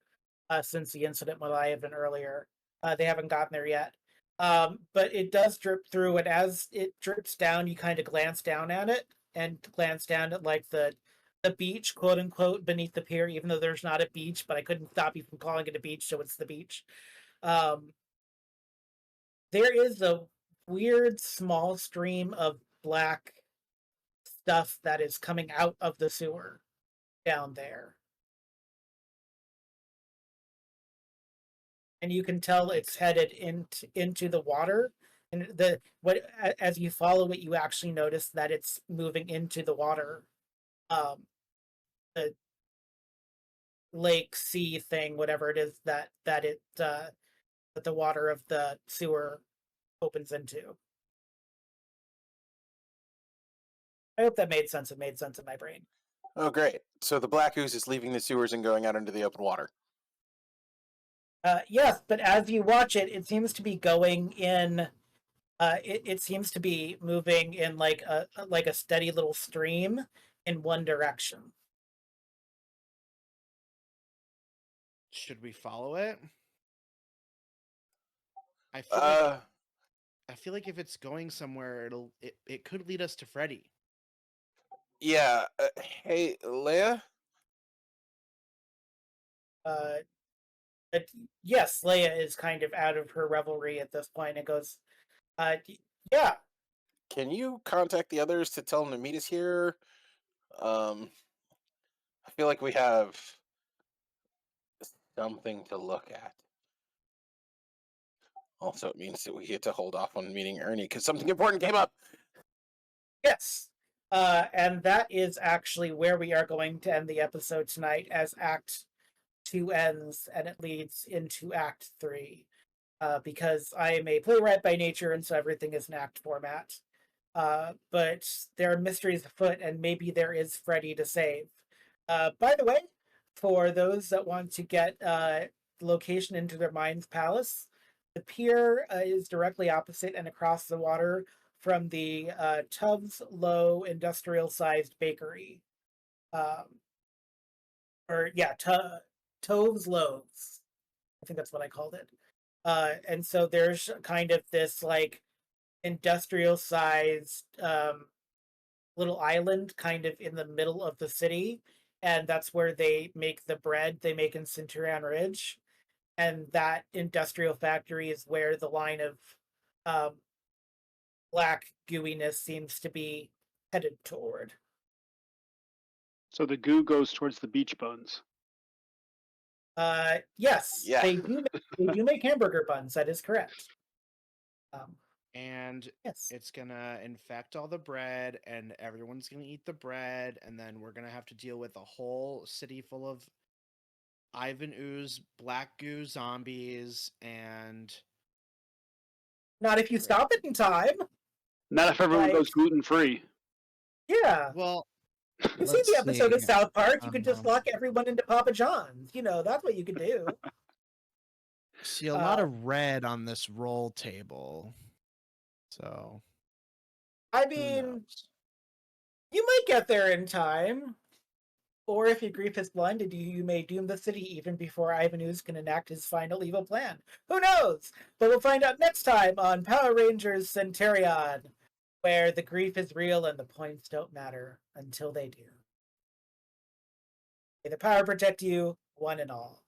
since the incident with Ivan earlier. They haven't gotten there yet. But it does drip through, and as it drips down, you kind of glance down at it and glance down at like the beach, quote unquote, beneath the pier, even though there's not a beach, but I couldn't stop you from calling it a beach, so it's the beach. Um, there is a weird small stream of black stuff that is coming out of the sewer down there. And you can tell it's headed into the water. And the what as you follow it, you actually notice that it's moving into the water. Um, the lake, sea thing, whatever it is that the water of the sewer opens into. I hope that made sense. It made sense in my brain. Oh, great! So the black ooze is leaving the sewers and going out into the open water. Yes, but as you watch it, it seems to be going in. It seems to be moving in like a steady little stream in one direction. Should we follow it? I feel like Uh, I feel like if it's going somewhere, it could lead us to Freddy. yeah. Hey, Leia. Uh, but yes, Leia is kind of out of her revelry at this point and goes, yeah, Can you contact the others to tell them to meet us here? Um, I feel like we have something to look at. Also, it means that we get to hold off on meeting Ernie because something important came up. yes. And that is actually where we are going to end the episode tonight as Act 2 ends and it leads into Act 3. Because I am a playwright by nature, and so everything is an act format. But there are mysteries afoot, and maybe there is Freddy to save. By the way, for those that want to get location into their mind's palace, the pier is directly opposite and across the water from the Tubbs Low industrial sized bakery. or yeah, Tove's Loaves. I think that's what I called it. And so there's kind of this like industrial sized little island kind of in the middle of the city, and that's where they make the bread they make in Centurion Ridge, and that industrial factory is where the line of um, black gooiness seems to be headed toward. So the goo goes towards the beach buns. Yes, Yeah. they do make hamburger buns. That is correct. And Yes. it's gonna infect all the bread, and everyone's gonna eat the bread, and then we're gonna have to deal with a whole city full of Ivan Ooze, black goo zombies, and Not if you stop it in time. Not if everyone goes Like- gluten free. Yeah. well, You've seen let's the episode of see. South Park. You could just Um, lock everyone into Papa John's. You know, that's what you could do. see a lot of red on this roll table. So I who mean, knows? you might get there in time. Or if your grief has blinded you, you may doom the city even before Ivan Ooze can enact his final evil plan. Who knows? But we'll find out next time on Power Rangers Centurion, where the grief is real and the points don't matter until they do. May the power protect you, one and all.